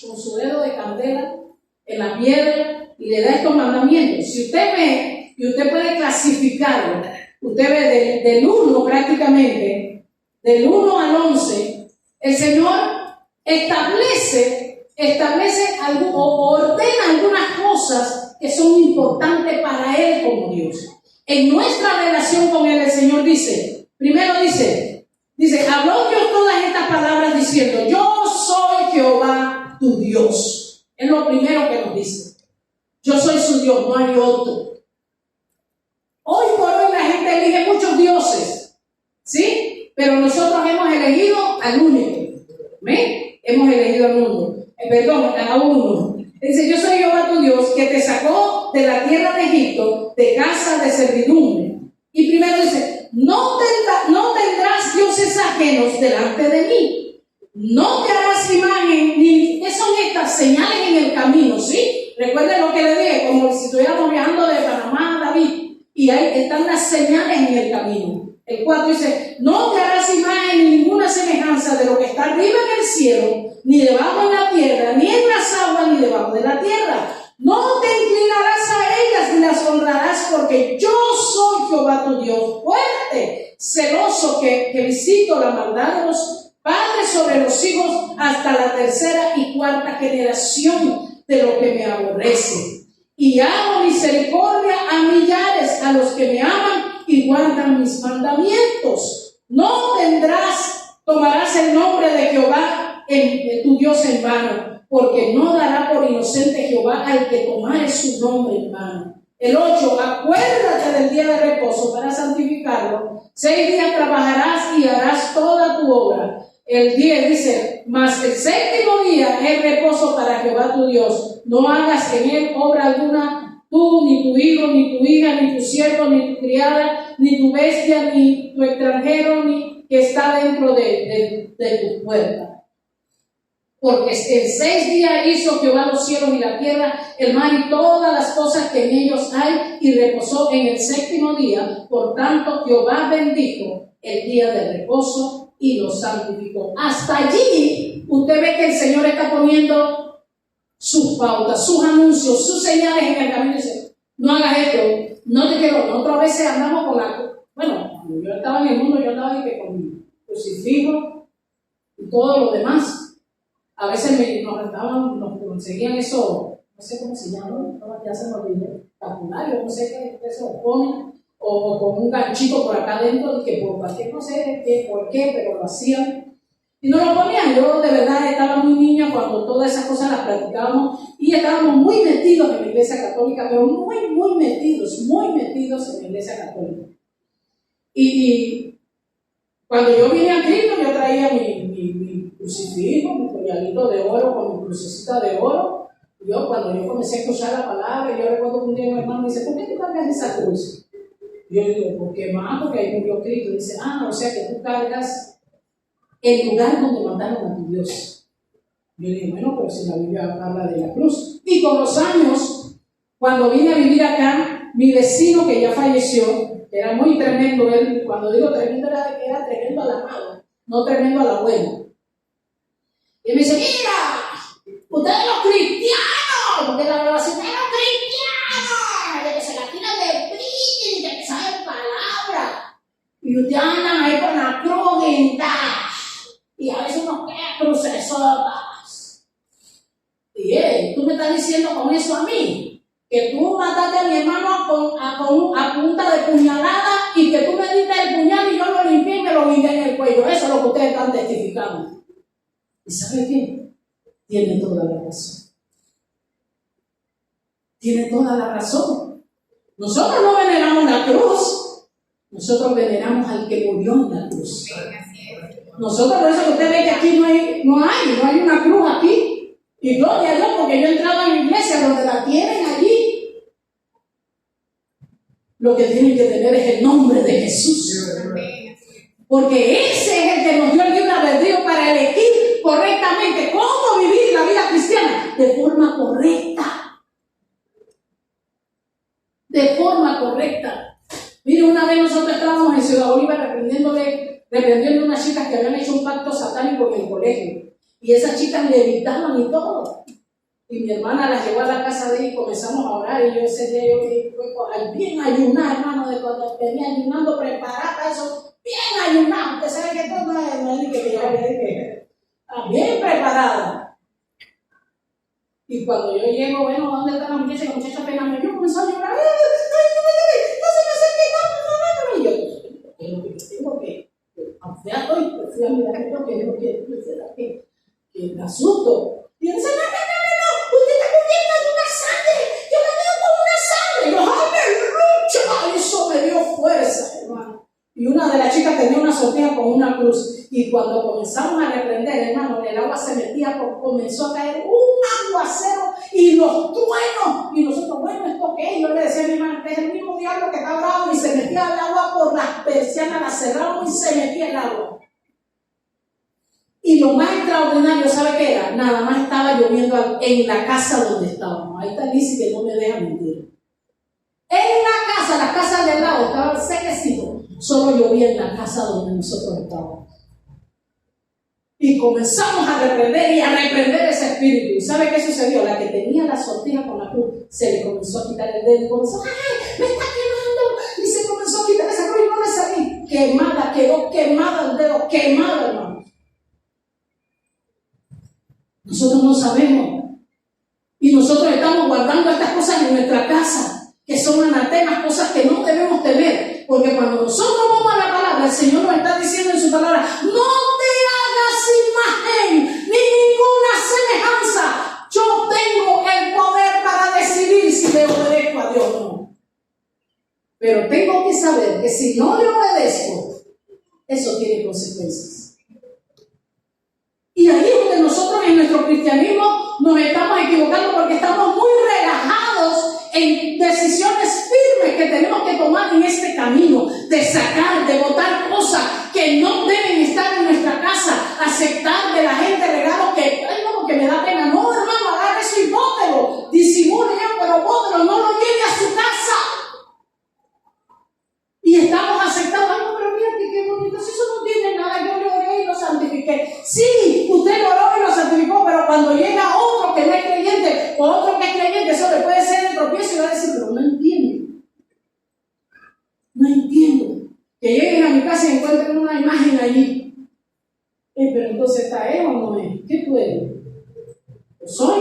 con su dedo de candela en la piedra y le da estos mandamientos. Si usted ve, y usted puede clasificarlo, usted ve del 1 prácticamente, del 1 al 11, el Señor establece o ordena algunas cosas que son importantes para Él como Dios. En nuestra relación con Él, el Señor dice, primero dice, habló Dios todas estas palabras diciendo, yo soy Jehová tu Dios. Es lo primero que nos dice. Yo soy su Dios, no hay otro. Hoy por hoy la gente elige muchos dioses, ¿sí? Pero nosotros hemos elegido al único. ¿Ven? Hemos elegido al uno. A uno. Dice, yo soy Jehová tu Dios, que te sacó de la tierra de Egipto, de casa de servidumbre. Y primero dice, no tendrás dioses ajenos delante de mí. No te harás imagen, ni ¿qué son estas señales en el camino? ¿Sí? Recuerden lo que le dije, como si estuviéramos viajando de Panamá a David, y ahí están las señales en el camino. El 4 dice, no te harás imagen ni ninguna semejanza de lo que está arriba en el cielo, ni debajo en la tierra, ni en las aguas, ni debajo de la tierra. No te inclinarás a ellas ni las honrarás, porque yo soy Jehová tu Dios, fuerte, celoso, que visito la maldad de los padres sobre los hijos hasta la tercera y cuarta generación de los que me aborrecen. Y hago misericordia a millares, a los que me aman y guardan mis mandamientos. No tomarás el nombre de Jehová tu Dios en vano, porque no dará por inocente Jehová al que tomare su nombre en vano. El 8, acuérdate del día de reposo para santificarlo. 6 días trabajarás y harás toda tu obra. El 10 dice, mas el séptimo día es reposo para Jehová tu Dios. No hagas en él obra alguna, tú, ni tu hijo, ni tu hija, ni tu siervo, ni tu criada, ni tu bestia, ni tu extranjero, ni que está dentro de tu puerta. Porque en 6 días hizo Jehová los cielos y la tierra, el mar y todas las cosas que en ellos hay, y reposó en el séptimo día. Por tanto, Jehová bendijo el día de reposo y lo santificó. Hasta allí, usted ve que el Señor está poniendo sus pautas, sus anuncios, sus señales en el camino. Dice, no hagas esto, no te quiero. Nosotros a veces andamos con cuando yo estaba en el mundo, yo andaba con mi crucifijo y todo lo demás. A veces nos conseguían eso, no sé cómo se llama, ya se me olvidó, capulario, no sé qué se lo ponen, o con un ganchito por acá adentro, que por cualquier, no sé por qué, pero lo hacían. Y nos lo ponían. Yo de verdad estaba muy niña cuando todas esas cosas las practicábamos, y estábamos muy metidos en la iglesia católica, pero muy metidos en la iglesia católica. Y cuando yo vine a Cristo, yo traía mi crucifijo, mi collarito de oro con mi crucecita de oro. Cuando yo comencé a escuchar la palabra, yo recuerdo que un día mi hermano me dice, ¿por qué tú cargas esa cruz? Yo le digo, ¿por qué más? Porque ahí murió Cristo. Y dice, o sea que tú cargas el lugar donde mataron a tu Dios. Yo le digo, bueno, pero si la Biblia habla de la cruz. Y con los años, cuando vine a vivir acá, mi vecino que ya falleció, que era muy tremendo, él, cuando digo tremendo, era tremendo al amado, no tremendo al abuelo. Y él me dice, mira, ustedes los cristianos, porque la relación es los cristianos, de que se la tiran de brillo y de que saben palabras. Y ustedes andan ahí con la cruz guindada, y a veces unos crucesotas. Y tú me estás diciendo con eso a mí, que tú mataste a mi hermano a punta de puñalada, y que tú me diste el puñal y yo lo limpié y me lo guindé en el cuello. Eso es lo que ustedes están testificando. ¿Y sabe qué? Tiene toda la razón. Tiene toda la razón. Nosotros no veneramos la cruz, nosotros veneramos al que murió en la cruz. Nosotros, por eso que usted ve que aquí no hay una cruz aquí. Y gloria a Dios, porque yo entraba en la iglesia donde la tienen allí. Lo que tienen que tener es el nombre de Jesús. Porque ese es el que nos dio el libre albedrío para elegir correctamente cómo vivir la vida cristiana de forma correcta. De forma correcta. Mire, una vez nosotros estábamos en Ciudad Bolívar reprendiendo a unas chicas que habían hecho un pacto satánico en el colegio. Y esas chicas levitaban y todo. Y mi hermana las llevó a la casa de ella y comenzamos a orar. Y yo ese día fue bien ayunar, hermano, de cuando venía ayunando, preparada para eso. Bien ayunado. Usted sabe que todo no es que bien preparada. Y cuando yo llego, bueno, ¿dónde está la muchacha? La muchacha apenas me vio, comenzó a llorar. No se me acerque, no. Y yo, ¿qué es lo que yo tengo que? Fui a mirar que me asusto. Y él dice, no, usted está cubierta de una sangre, yo la veo con una sangre. Y yo, ¡ay, eso me dio fuerza, hermano! Y una de las chicas tenía una sortija con una cruz. Y cuando comenzamos a reprender, hermano, el agua se metía, comenzó a caer un aguacero y los truenos. Y nosotros, bueno, ¿esto qué es? Yo le decía a mi hermana, este es el mismo diablo que está bravo. Y se metía el agua por las persianas, las cerramos y se metía el agua. Y lo más extraordinario, ¿sabe qué era? Nada más estaba lloviendo en la casa donde estábamos. Ahí está Lizzy que no me deja mentir. En la casa, las casas del lado estaban sequecitos. Solo llovía en la casa donde nosotros estábamos. Y comenzamos a reprender ese espíritu. ¿Y sabe qué sucedió? La que tenía la sortija con la cruz se le comenzó a quitar el dedo y comenzó, ¡ay, me está quemando! Y se comenzó a quitar esa cruz y no le salí. Quemada, quedó quemada el dedo, quemada, hermano. Nosotros no sabemos. Y nosotros estamos guardando estas cosas en nuestra casa, que son anatemas, cosas que no debemos tener. Porque cuando nosotros vamos a la palabra, el Señor nos está diciendo en su palabra, no te hagas imagen ni ninguna semejanza. Yo tengo el poder para decidir si le obedezco a Dios o no. Pero tengo que saber que si no le obedezco, eso tiene consecuencias. Y ahí es donde nosotros en nuestro cristianismo nos estamos equivocando porque estamos muy relajados en decisiones firmes que tenemos que tomar en este camino, de sacar, de botar cosas que no deben estar en nuestra casa, aceptar de la gente regalos que, ay no, porque me da pena. No, hermano, agarre eso y bótelo, disimule ya, pero bótelo, no lo lleve a su casa. Y estamos aceptando, ay no, pero fíjate qué bonito, si eso no tiene nada, yo le oré y lo santifiqué. Sí, usted lo oró y lo santificó, pero cuando llega otro que no es creyente o otro que es creyente, eso le puede ser el tropiezo y va a decir, pero no entiendo. No entiendo. Que lleguen a mi casa y encuentren una imagen allí. Pero entonces está él o no es. ¿Qué tú eres? ¿O soy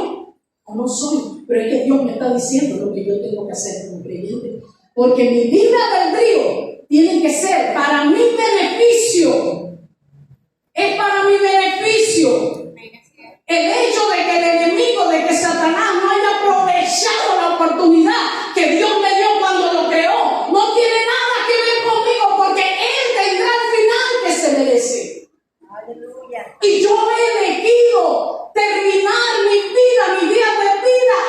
o no soy? Pero es que Dios me está diciendo lo que yo tengo que hacer como creyente. Porque mi libre albedrío tiene que ser para mi beneficio. Es para mi beneficio. El hecho de que el enemigo, de que Satanás no haya aprovechado la oportunidad que Dios me dio cuando lo creó, no tiene nada que ver conmigo, porque Él tendrá el final que se merece. Aleluya. Y yo he elegido terminar mi vida de vida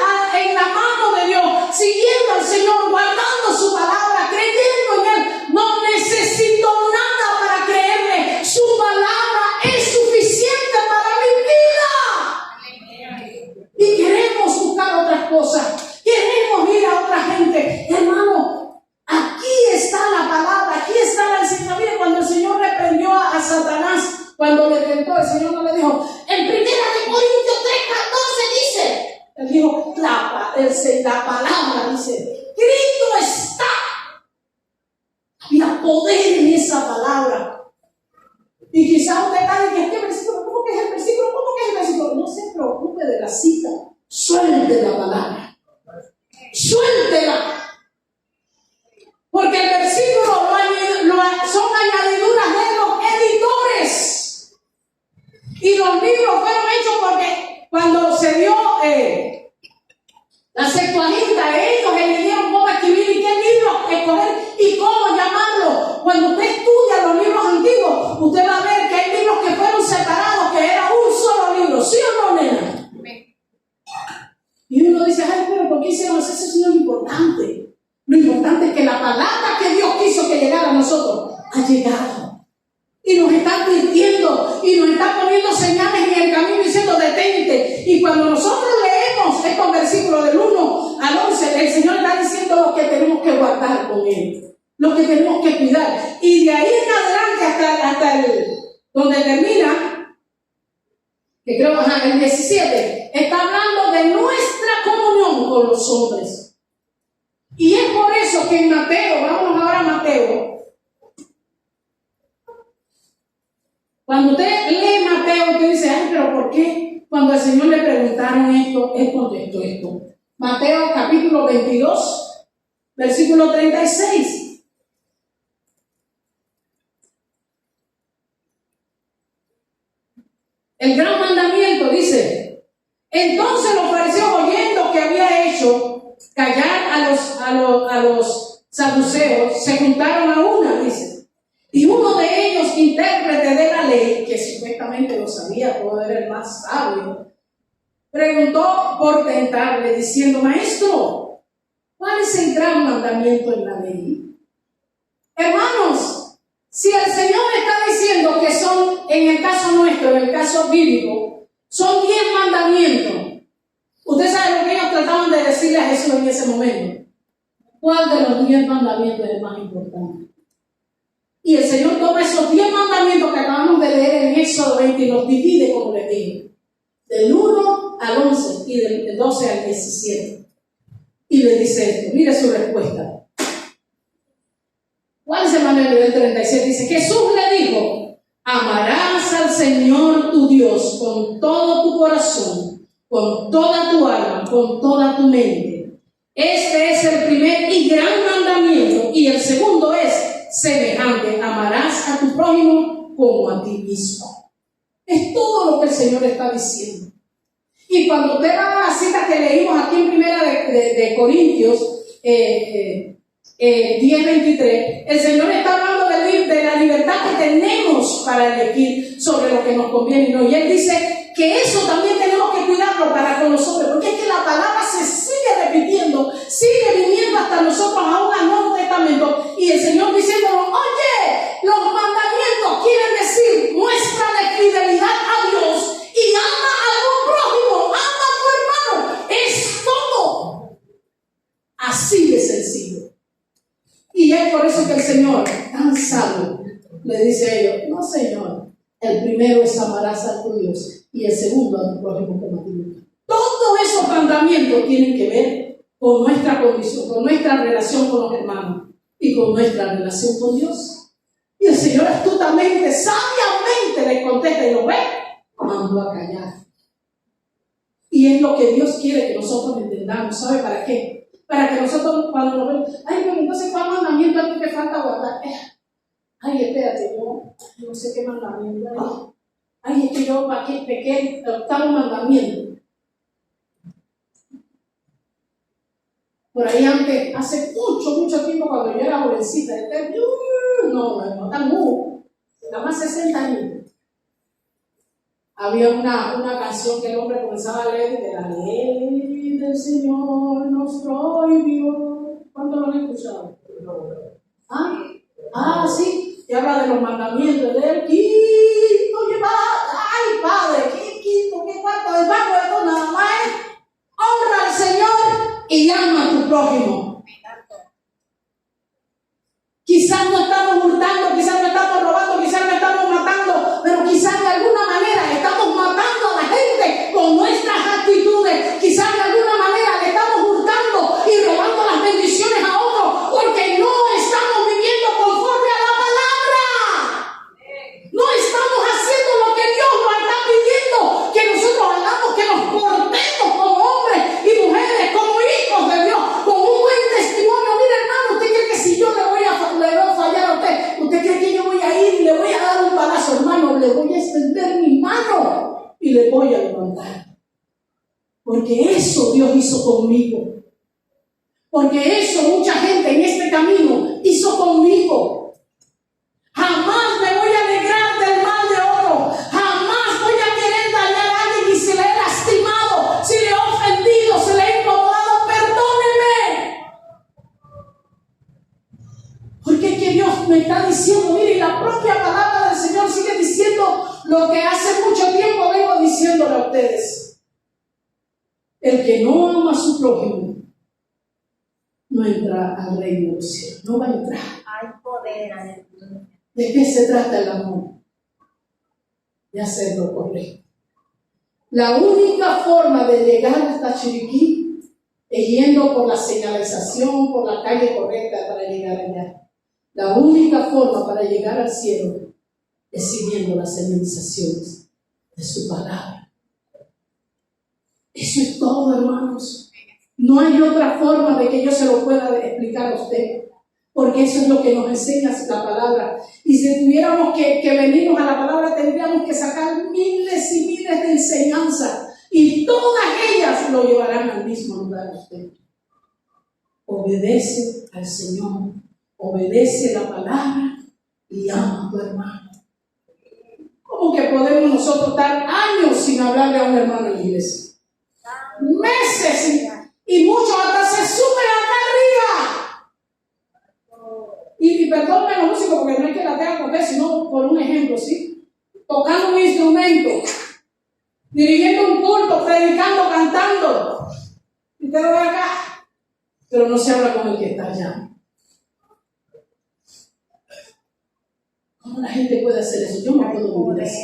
en la mano de Dios, siguiendo al Señor, guardando su palabra, creyendo en Él. No necesito nada para creerle. Su palabra es suficiente para mi vida. Y queremos buscar otras cosas. Queremos ir a otra gente. Hermano, aquí está la palabra, aquí está la enseñanza. Mire, cuando el Señor reprendió a Satanás, cuando le tentó, el Señor no le dijo, en 1 Corintios 3:14 dice, él dijo, la palabra dice, Cristo está. Había poder en esa palabra. Y quizás usted está diciendo, ¿qué versículo? ¿Cómo que es el versículo? ¿Cómo que es el versículo? No se preocupe de la cita. Suelte la palabra. Suéltela. Porque el versículo son añadiduras de los editores. Y los libros fueron hechos porque cuando se dio la secta Septuaginta, ellos eligieron cómo escribir y qué libros escoger y cómo llamarlo. Cuando usted estudia los libros antiguos, usted va a ver que hay libros que fueron separados, que era un solo libro, ¿sí o no, nena? Y uno dice, ay, pero ¿por qué hicieron eso? Eso no es lo importante. Lo importante es que la palabra que Dios quiso que llegara a nosotros ha llegado. Y nos está advirtiendo y nos está poniendo señales en el camino diciendo detente. Y cuando nosotros leemos estos versículos del 1 al 11, el Señor está diciendo lo que tenemos que guardar con Él, lo que tenemos que cuidar. Y de ahí en adelante hasta donde termina, que creo que el 17, está hablando de nuestra comunión con los hombres. Y es por eso que en Mateo, vámonos ahora a Mateo. Cuando usted lee Mateo, usted dice, ay, pero ¿por qué? Cuando al Señor le preguntaron esto, Él contestó esto. Mateo capítulo 22, versículo 36. El gran mandamiento dice, entonces los fariseos, oyendo que había hecho callar a los saduceos, se juntaron a una, dice. Y uno de ellos, intérprete de la ley, que supuestamente lo sabía, todo era el más sabio, preguntó por tentarle, diciendo, maestro, ¿cuál es el gran mandamiento en la ley? Hermanos, si el Señor está diciendo que son, en el caso nuestro, en el caso bíblico, son 10 mandamientos, usted sabe lo que ellos trataban de decirle a Jesús en ese momento. ¿Cuál de los 10 mandamientos es el más importante? Y el Señor toma esos 10 mandamientos que acabamos de leer en Éxodo 20 y los divide, como les digo, del 1 al 11 y del 12 al 17. Y le dice esto, mire su respuesta. ¿Cuál es el mandamiento del 37? Dice, Jesús le dijo, amarás al Señor tu Dios con todo tu corazón, con toda tu alma, con toda tu mente. Este es el primer y gran mandamiento, y el segundo es semejante, amarás a tu prójimo como a ti mismo. Es todo lo que el Señor está diciendo. Y cuando usted va a la cita que leímos aquí en primera de Corintios 10:23, el Señor está hablando de la libertad que tenemos para elegir sobre lo que nos conviene y no. Y Él dice que eso también tenemos que cuidarlo para con nosotros, porque es que la palabra se sigue repitiendo, sigue viniendo hasta nosotros aún al Nuevo Testamento, y el Señor diciéndonos, oye, los mandamientos quieren decir, muéstrale fidelidad a Dios y ama a tu prójimo, ama a tu hermano, es todo. Así de sencillo. Y es por eso que el Señor, tan sabio, le dice a ellos, no Señor, el primero es amarás a tu Dios y el segundo a tu prójimo como a ti mismo. Todos esos mandamientos tienen que ver con nuestra condición, con nuestra relación con los hermanos y con nuestra relación con Dios. Y el Señor astutamente, sabiamente les contesta y lo ve, mandó a callar. Y es lo que Dios quiere que nosotros entendamos. ¿Sabe para qué? Para que nosotros cuando nos vemos, ay, pero entonces ¿cuál mandamiento a ti te falta guardar? Ay, espérate, yo no sé qué mandamiento hay. Ay, es que yo pequé el octavo mandamiento. Por ahí antes, hace mucho tiempo, cuando yo era jovencita, no tan nada más 60 años. Había una canción que el hombre comenzaba a leer de la ley del Señor nos prohibió. ¿Cuánto lo han escuchado? Sí, que habla de los mandamientos del quinto llevar. Ay, Padre, ¿qué quinto, qué cuarto? El banco de todo nada más es honra al Señor y ama a tu prójimo. Quizás no estamos hurtando, quizás no estamos robando, quizás no estamos matando, pero quizás de alguna manera estamos matando a la gente con nuestras actitudes. Quizás de alguna manera le estamos hurtando y robando las bendiciones a otros porque no estamos viviendo conforme a la palabra. No estamos haciendo lo que Dios nos está pidiendo que nosotros hagamos, que nos portemos como hombres y mujeres, como hijos de Dios, con un buen testimonio. Mira, hermano, ¿usted cree que si yo le voy a fallar a usted cree que yo voy a ir y le voy a dar un balazo? Hermano, le voy a extender mi mano y le voy a levantar, porque eso Dios hizo conmigo. Porque eso mucha gente en este camino hizo conmigo. Jamás me voy a alegrar del mal de otro. Jamás voy a querer dañar a alguien y si le he lastimado, si le he ofendido, si le he incomodado, perdóneme. Porque es que Dios me está diciendo, mire, la propia palabra del Señor sigue diciendo lo que hace mucho tiempo vengo diciéndole a ustedes. El que no ama a su prójimo no entra al reino de los cielos, no va a entrar. Hay poder, aleluya. ¿De qué se trata el amor? De hacer lo correcto. La única forma de llegar hasta Chiriquí es yendo por la señalización, por la calle correcta para llegar allá. La única forma para llegar al cielo es siguiendo las señalizaciones de su palabra. Eso es todo, hermanos. No hay otra forma de que yo se lo pueda explicar a usted, porque eso es lo que nos enseña la palabra. Y si tuviéramos que venirnos a la palabra, tendríamos que sacar miles y miles de enseñanzas, y todas ellas lo llevarán al mismo lugar a usted. Obedece al Señor, obedece la palabra y ama a tu hermano. ¿Cómo que podemos nosotros estar años sin hablarle a un hermano en la iglesia? Meses, y muchos hasta se suben acá arriba. Y perdónme los músicos, porque no es que la tengan con ustedes, sino por un ejemplo, ¿sí? Tocando un instrumento, dirigiendo un culto, predicando, cantando. Y te lo ve acá, pero no se habla con el que está allá. ¿Cómo la gente puede hacer eso? Yo no puedo vivir eso.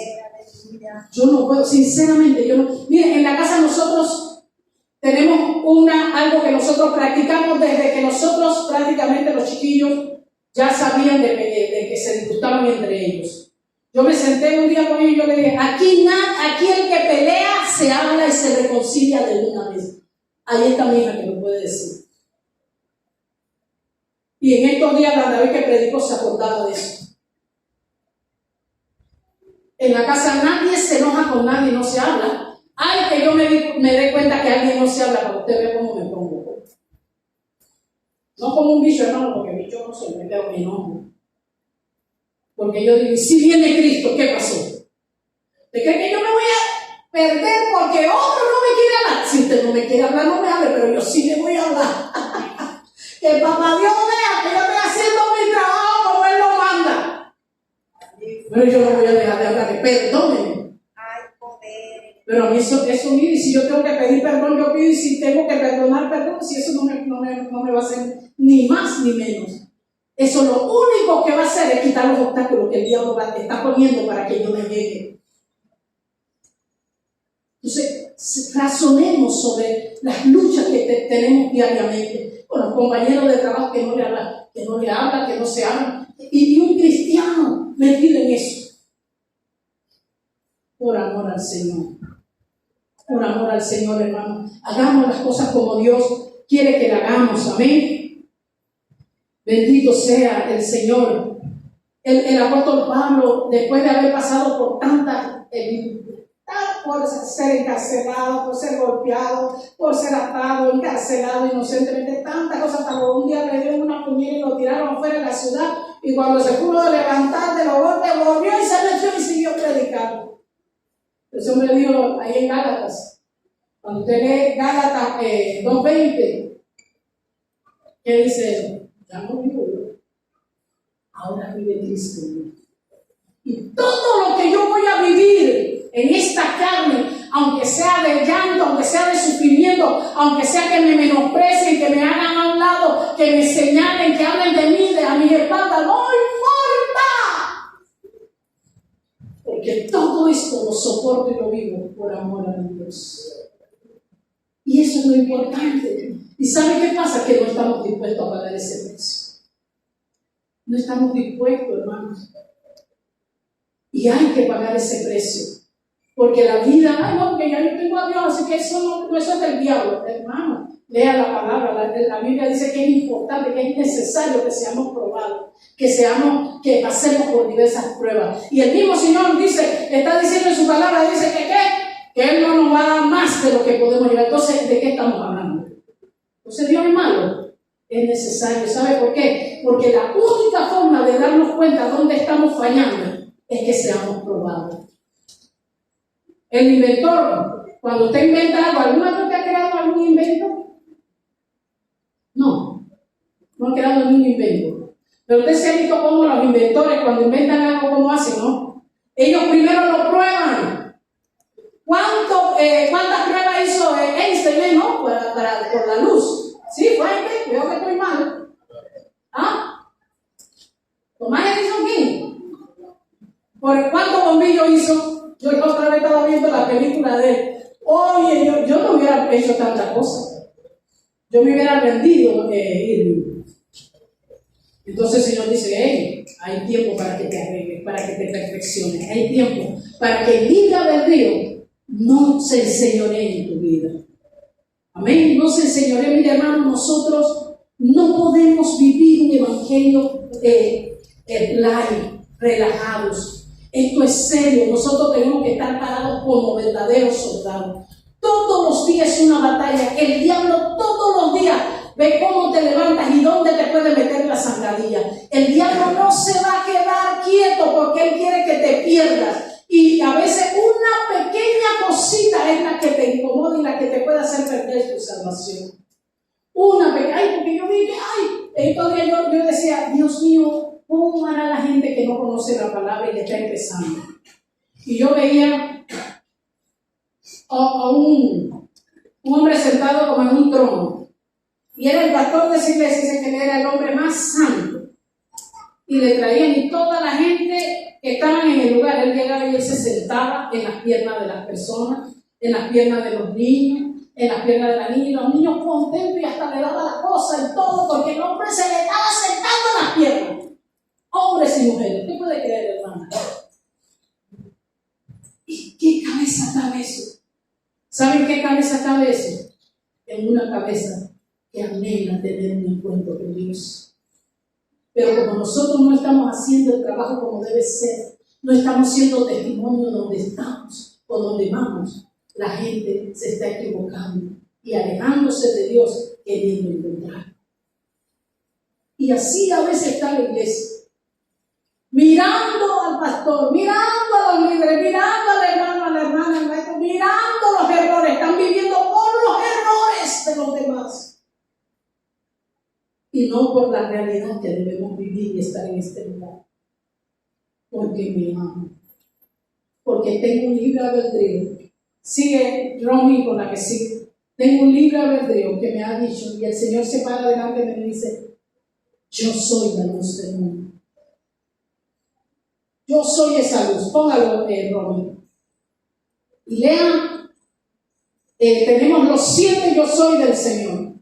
Yo no puedo, sinceramente, yo no. Miren, en la casa nosotros tenemos algo que nosotros practicamos desde que nosotros prácticamente los chiquillos ya sabían de que se disgustaban entre ellos. Yo me senté un día con ellos y yo le dije, aquí el que pelea se habla y se reconcilia de una vez. Ahí está mi hija que lo puede decir. Y en estos días la David que predicó se acordaba de eso. En la casa nadie se enoja con nadie, no se habla. Ay, que yo me dé cuenta que alguien no se habla para usted vea cómo me pongo. No como un bicho, hermano, porque bicho no soy, me quedo mi enojo. Porque yo digo, si viene Cristo, ¿qué pasó? ¿Te cree que yo me voy a perder porque otro no me quiere hablar? Si usted no me quiere hablar, no me hable, pero yo sí le voy a hablar. Que papá Dios vea que yo estoy haciendo mi trabajo como Él lo manda. Pero yo no voy a dejar de hablar, perdónenme. Pero a mí eso mire, si yo tengo que pedir perdón, yo pido, y si tengo que perdonar, perdón, si eso no me va a hacer ni más ni menos. Eso lo único que va a hacer es quitar los obstáculos que el diablo está poniendo para que yo me llegue. Entonces, razonemos sobre las luchas que tenemos diariamente con los compañeros de trabajo que no le hablan, que no se hablan, y un cristiano metido en eso. Por amor al Señor. Por amor al Señor, hermano. Hagamos las cosas como Dios quiere que las hagamos. Amén. Bendito sea el Señor. El apóstol Pablo, después de haber pasado por tantas, por ser encarcelado, por ser golpeado, por ser atado, encarcelado inocentemente, tantas cosas, hasta un día le dieron una puñera y lo tiraron afuera de la ciudad, y cuando se pudo levantar de los golpes, volvió y se metió y siguió predicando. Ese hombre dijo ahí en Gálatas, cuando usted lee Gálatas 2:20, ¿qué dice? Ya no vivo yo, ahora vive Cristo. Y todo lo que yo voy a vivir en esta carne, aunque sea de llanto, aunque sea de sufrimiento, aunque sea que me menosprecien, que me hagan a un lado, que me señalen, que hablen de mí, a mis espaldas, no importa. Porque todo esto lo soporto y lo vivo por amor a Dios. Y eso es lo importante. ¿Y sabe qué pasa? Que no estamos dispuestos a pagar ese precio. No estamos dispuestos, hermanos. Y hay que pagar ese precio. Porque la vida, ay no, porque ya yo tengo a Dios, así que eso no es del diablo, hermano. Lea la palabra, la Biblia dice que es importante, que es necesario que seamos probados, que pasemos por diversas pruebas. Y el mismo Señor está diciendo en su palabra, dice que Él no nos va a dar más de lo que podemos llevar. Entonces, ¿de qué estamos hablando? Entonces, Dios es malo. Es necesario. ¿Sabe por qué? Porque la única forma de darnos cuenta dónde estamos fallando es que seamos probados. El inventor, cuando usted inventa algo, ¿alguna vez usted ha creado algún invento? No ha creado ningún invento. Pero usted se ha visto cómo los inventores, cuando inventan algo, ¿cómo hacen, no? Ellos primero lo prueban. ¿Cuántas pruebas hizo Einstein, no? Por la luz. Sí, fue Einstein, creo que estoy mal. ¿Ah? Tomás Edison, ¿quién? ¿Por cuántos bombillos hizo? Yo otra vez estaba viendo la película de él. Oye, yo no hubiera hecho tanta cosa. Yo me hubiera rendido, Irving. Entonces el Señor dice, hey, hay tiempo para que te arregles, para que te perfecciones. Hay tiempo para que el libre albedrío no se enseñoree en tu vida. Amén. No se enseñoree, mire hermano, nosotros no podemos vivir un evangelio light, relajados. Esto es serio. Nosotros tenemos que estar parados como verdaderos soldados. Todos los días es una batalla. El diablo todos los días ve cómo te levantas y dónde te puede meter la zancadilla. El diablo no se va a quedar quieto porque él quiere que te pierdas. Y a veces una pequeña cosita es la que te incomoda y la que te puede hacer perder tu salvación. Una pequeña, porque yo vi que, entonces yo decía, Dios mío, ¿cómo hará la gente que no conoce la palabra y que está empezando? Y yo veía a un hombre sentado como en un trono. Y era el pastor de esa iglesia, que era el hombre más santo. Y le traían, y toda la gente que estaban en el lugar, él llegaba y él se sentaba en las piernas de las personas, en las piernas de los niños, en las piernas de las niñas, y los niños contentos y hasta le daba la cosa y todo, porque el hombre se le estaba sentando en las piernas. Hombres y mujeres, ¿qué puede creer, hermano? ¿Y qué cabeza cabe eso? ¿Saben qué cabeza cabe eso? En una cabeza que anhela tener un encuentro con Dios. Pero como nosotros no estamos haciendo el trabajo como debe ser, no estamos siendo testimonio donde estamos o donde vamos, la gente se está equivocando y alejándose de Dios queriendo encontrar. Y así a veces está la iglesia, mirando al pastor, mirando a los líderes, mirando al hermano, a la hermana, al maestro, mirando los errores, están viviendo por los errores de los demás. Y no por la realidad que debemos vivir y estar en este lugar. Porque me amo. Porque tengo un libre albedrío. Sigue Romy con la que sigue. Tengo un libre albedrío que me ha dicho, y el Señor se para delante de mí y dice, yo soy la luz del mundo. Yo soy esa luz. Póngalo, Romy. Y lean, tenemos los 7 yo soy del Señor.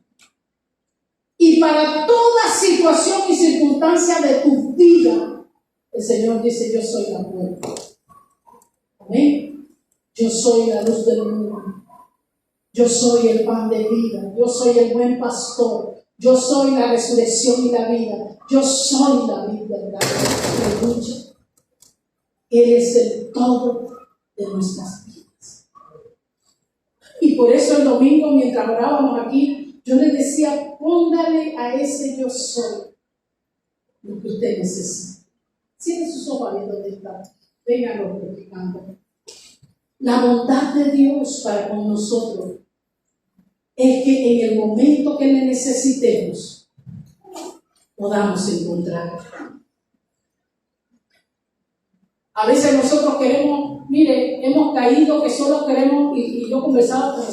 Y para toda situación y circunstancia de tu vida, el Señor dice, yo soy la puerta. Amén. Yo soy la luz del mundo. Yo soy el pan de vida. Yo soy el buen pastor. Yo soy la resurrección y la vida. Yo soy la vida, la lucha. Él es el todo de nuestras vidas. Y por eso el domingo, mientras orábamos aquí, yo le decía, póngale a ese yo soy lo que usted necesita. Cierre sus ojos ahí donde está. Vénganlo practicando. La bondad de Dios para con nosotros es que en el momento que le necesitemos, podamos encontrar. A veces nosotros queremos, mire, hemos caído que solo queremos, y yo conversamos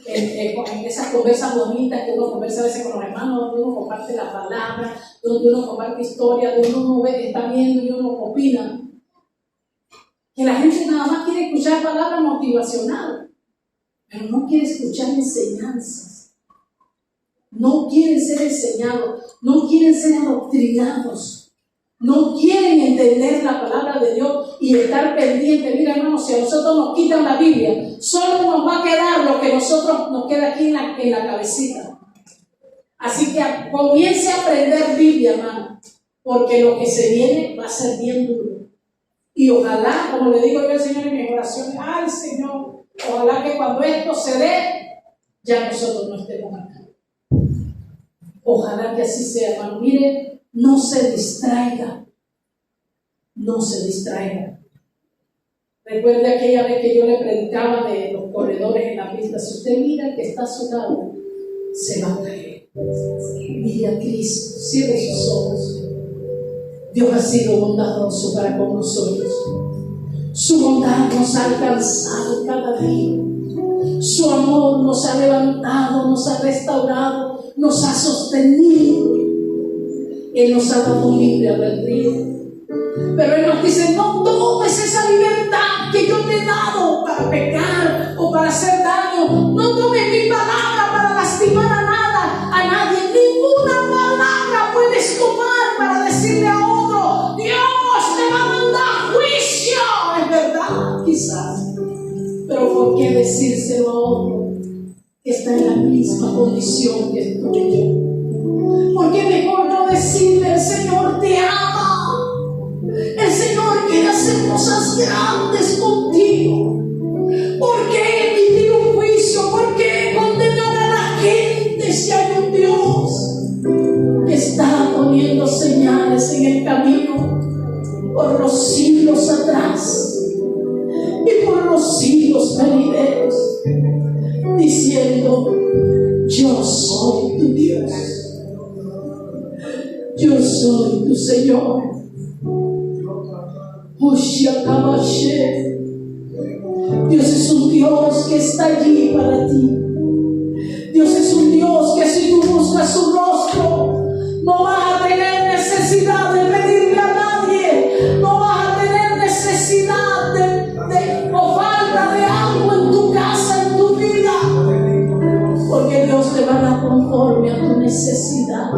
en esas conversas bonitas que uno conversa a veces con los hermanos, donde uno comparte la palabra, donde uno comparte historia, donde uno ve que está viendo y uno opina. Que la gente nada más quiere escuchar palabras motivacionales, pero no quiere escuchar enseñanzas. No quieren ser enseñados, no quieren ser adoctrinados. No quieren entender la palabra de Dios y estar pendientes. Mira, hermanos, si a nosotros nos quitan la Biblia, solo nos va a quedar lo que nosotros nos queda aquí en la cabecita. Así que comience a aprender Biblia, hermano, porque lo que se viene va a ser bien duro. Y ojalá, como le digo yo al Señor en mis oraciones, ay Señor, ojalá que cuando esto se dé, ya nosotros no estemos acá. Ojalá que así sea, hermano. Mire, no se distraiga. No se distraiga. Recuerde aquella vez que yo le predicaba de los corredores en la pista. Si usted mira el que está a su lado, se va a caer. Mire a Cristo, cierre sus ojos. Dios ha sido bondadoso para con nosotros. Su bondad nos ha alcanzado cada día. Su amor nos ha levantado, nos ha restaurado, nos ha sostenido. Él nos ha dado un libre albedrío. Pero Él nos dice: no tomes esa libertad que yo te he dado para pecar o para hacer daño. No tomes mi palabra para lastimar a nadie. Ninguna palabra puedes tomar para decirle a otro: Dios te va a mandar juicio. Es verdad, quizás. Pero ¿por qué decírselo a otro que está en la misma condición que estoy yo? ¿Por qué mejor no decirle: el Señor te ama? El Señor quiere hacer cosas grandes contigo. ¿Por qué emitir un juicio? ¿Por qué condenar a la gente si hay un Dios que está poniendo señales en el camino por los siglos atrás y por los siglos venideros, diciendo: yo soy tu Dios, yo soy tu Señor? Dios es un Dios que está allí para ti. Dios es un Dios que si tú buscas su rostro, no vas a tener necesidad de pedirle a nadie. No vas a tener necesidad o falta de algo en tu casa, en tu vida. Porque Dios te va a dar conforme a tu necesidad.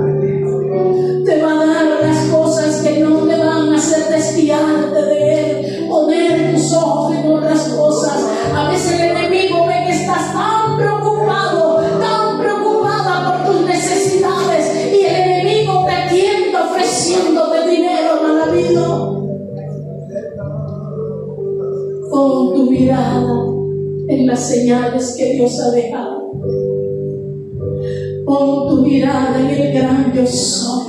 Te va a dar las cosas que no te van a hacer desviarte de Él, poner tus ojos en otras cosas. A veces el enemigo ve que estás tan preocupado, tan preocupada por tus necesidades, y el enemigo te tienta ofreciéndote dinero mal habido. Pon tu mirada en las señales que Dios ha dejado. Pon tu mirada en el gran yo soy.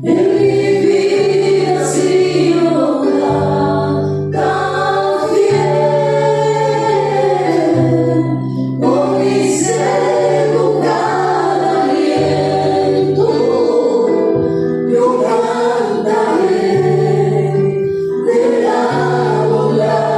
En mi vida ha sido tan fiel, con mi ser, con cada aliento, yo cantaré de la bondad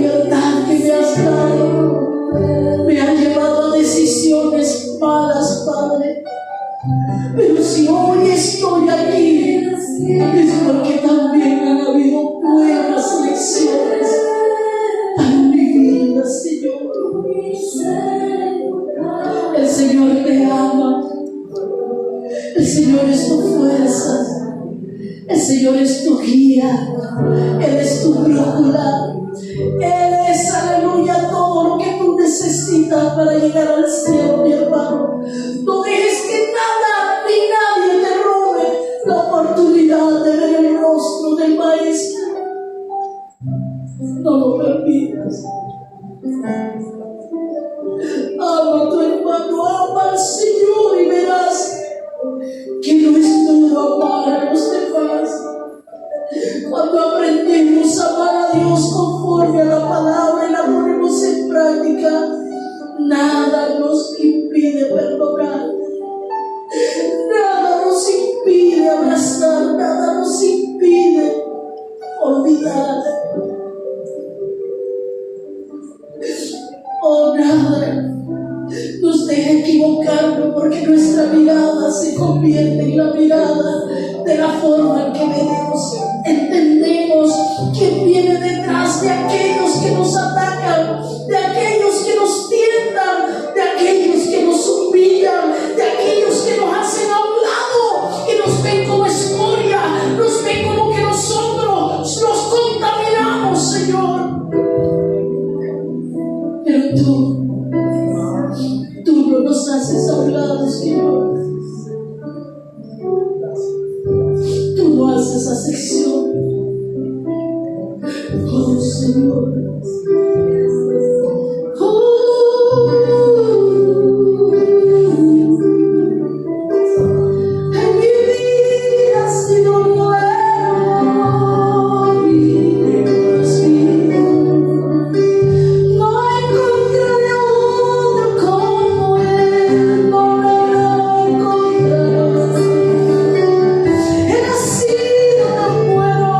libertad que me has dado me ha llevado a decisiones malas, Padre. Pero si hoy estoy aquí, es porque también han habido buenas lecciones en mi vida, Señor. El Señor te ama. El Señor es tu fuerza. El Señor es tu guía. Él es tu brújula. Él es, aleluya, todo lo que tú necesitas para llegar al cielo, mi hermano. No dejes que nada ni nadie te robe la oportunidad de ver el rostro del Maestro. No lo permitas. Ama a tu hermano, ama al Señor y verás que no es duro amar a los demás. Cuando aprendemos a amar a Dios conforme a la palabra y la ponemos en práctica, nada nos impide perdonar, nada nos impide abrazar, nada nos impide olvidar. Oh, nada nos deja equivocarnos, porque nuestra mirada se convierte en la mirada de la forma en que venimos. Entendemos quién viene detrás de aquellos que nos atacan, de aquellos que nos tientan, de aquellos que nos humillan, de aquellos que nos hacen a un lado, que nos ven como escoria, nos ven como que nosotros los contaminamos, Señor. Pero tú no nos haces a un lado, Señor. Tú no haces acepción. Oh, Señor. En mi vida ha sido nuevo y conocido. No encontraré otro como Él, no lo encontrarás. Él ha sido tan bueno,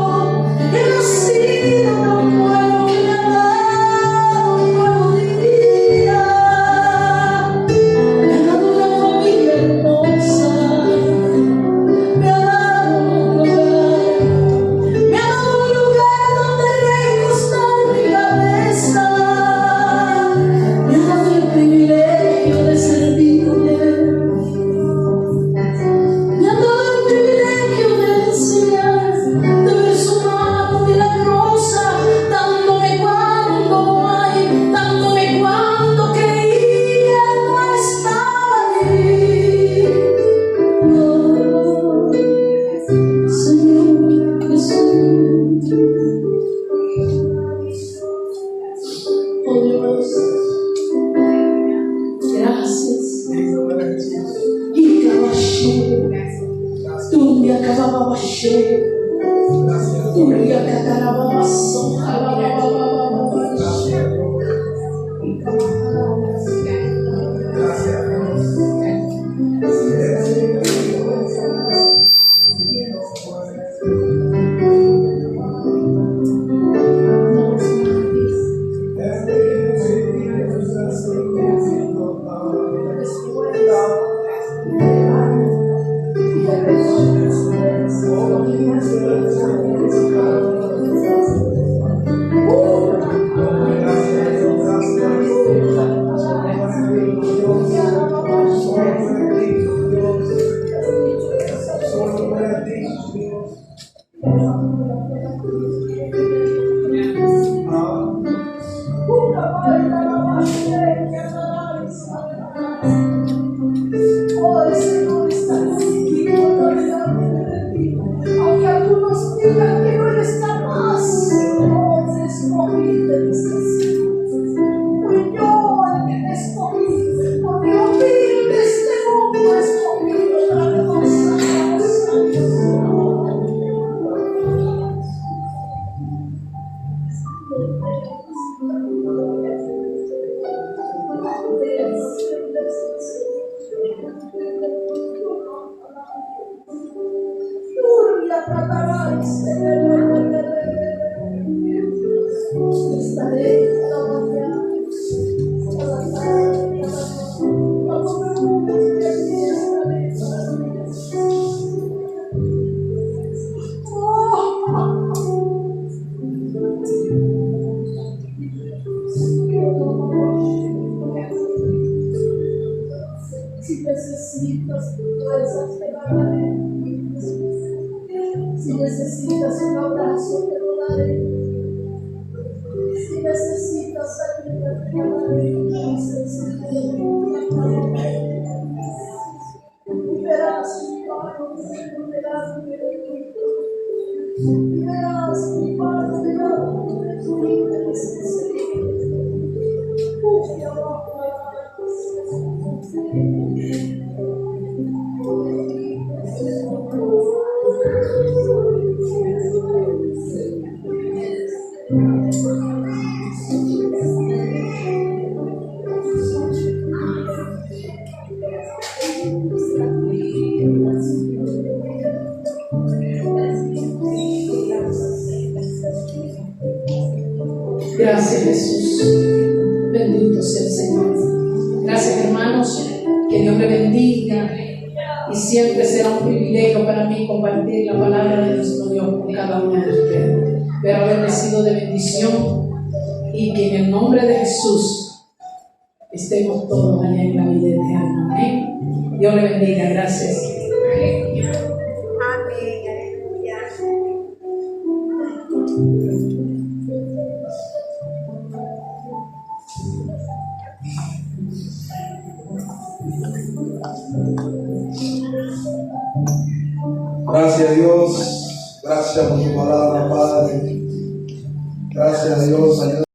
Él ha sido tan bueno que me ha dado un nuevo día. Me ha dado una familia hermosa, me ha dado un hogar, me ha dado un lugar donde recostar mi cabeza, me ha dado el privilegio de servirle, me ha dado el privilegio de enseñar, de ver su mano milagrosa, dándome cuando no hay, dándome cuando creía no estaba allí. Oh, Señor Jesús, oh Dios, gracias. Y caballero, tú me acababas ayer. Tú me acababas Gracias. necesitas fuerzas, te la daré. Si necesitas un abrazo, te lo daré. Si necesitas ayuda, te la daré. Y verás mi mano, verás mi espíritu. Y verás mi mano, verás mi espíritu. Y abajo Gracias, Jesús. Bendito sea el Señor. Gracias, hermanos. Que Dios me bendiga. Y siempre será un privilegio para mí compartir la palabra de nuestro Dios con cada uno de ustedes. Pero haber sido de bendición y que en el nombre de Jesús estemos todos allá en la vida eterna. Amén. Dios le bendiga. Gracias. Amén. Aleluya. Gracias a Dios, gracias por tu palabra, Padre. Gracias a Dios, ayuda.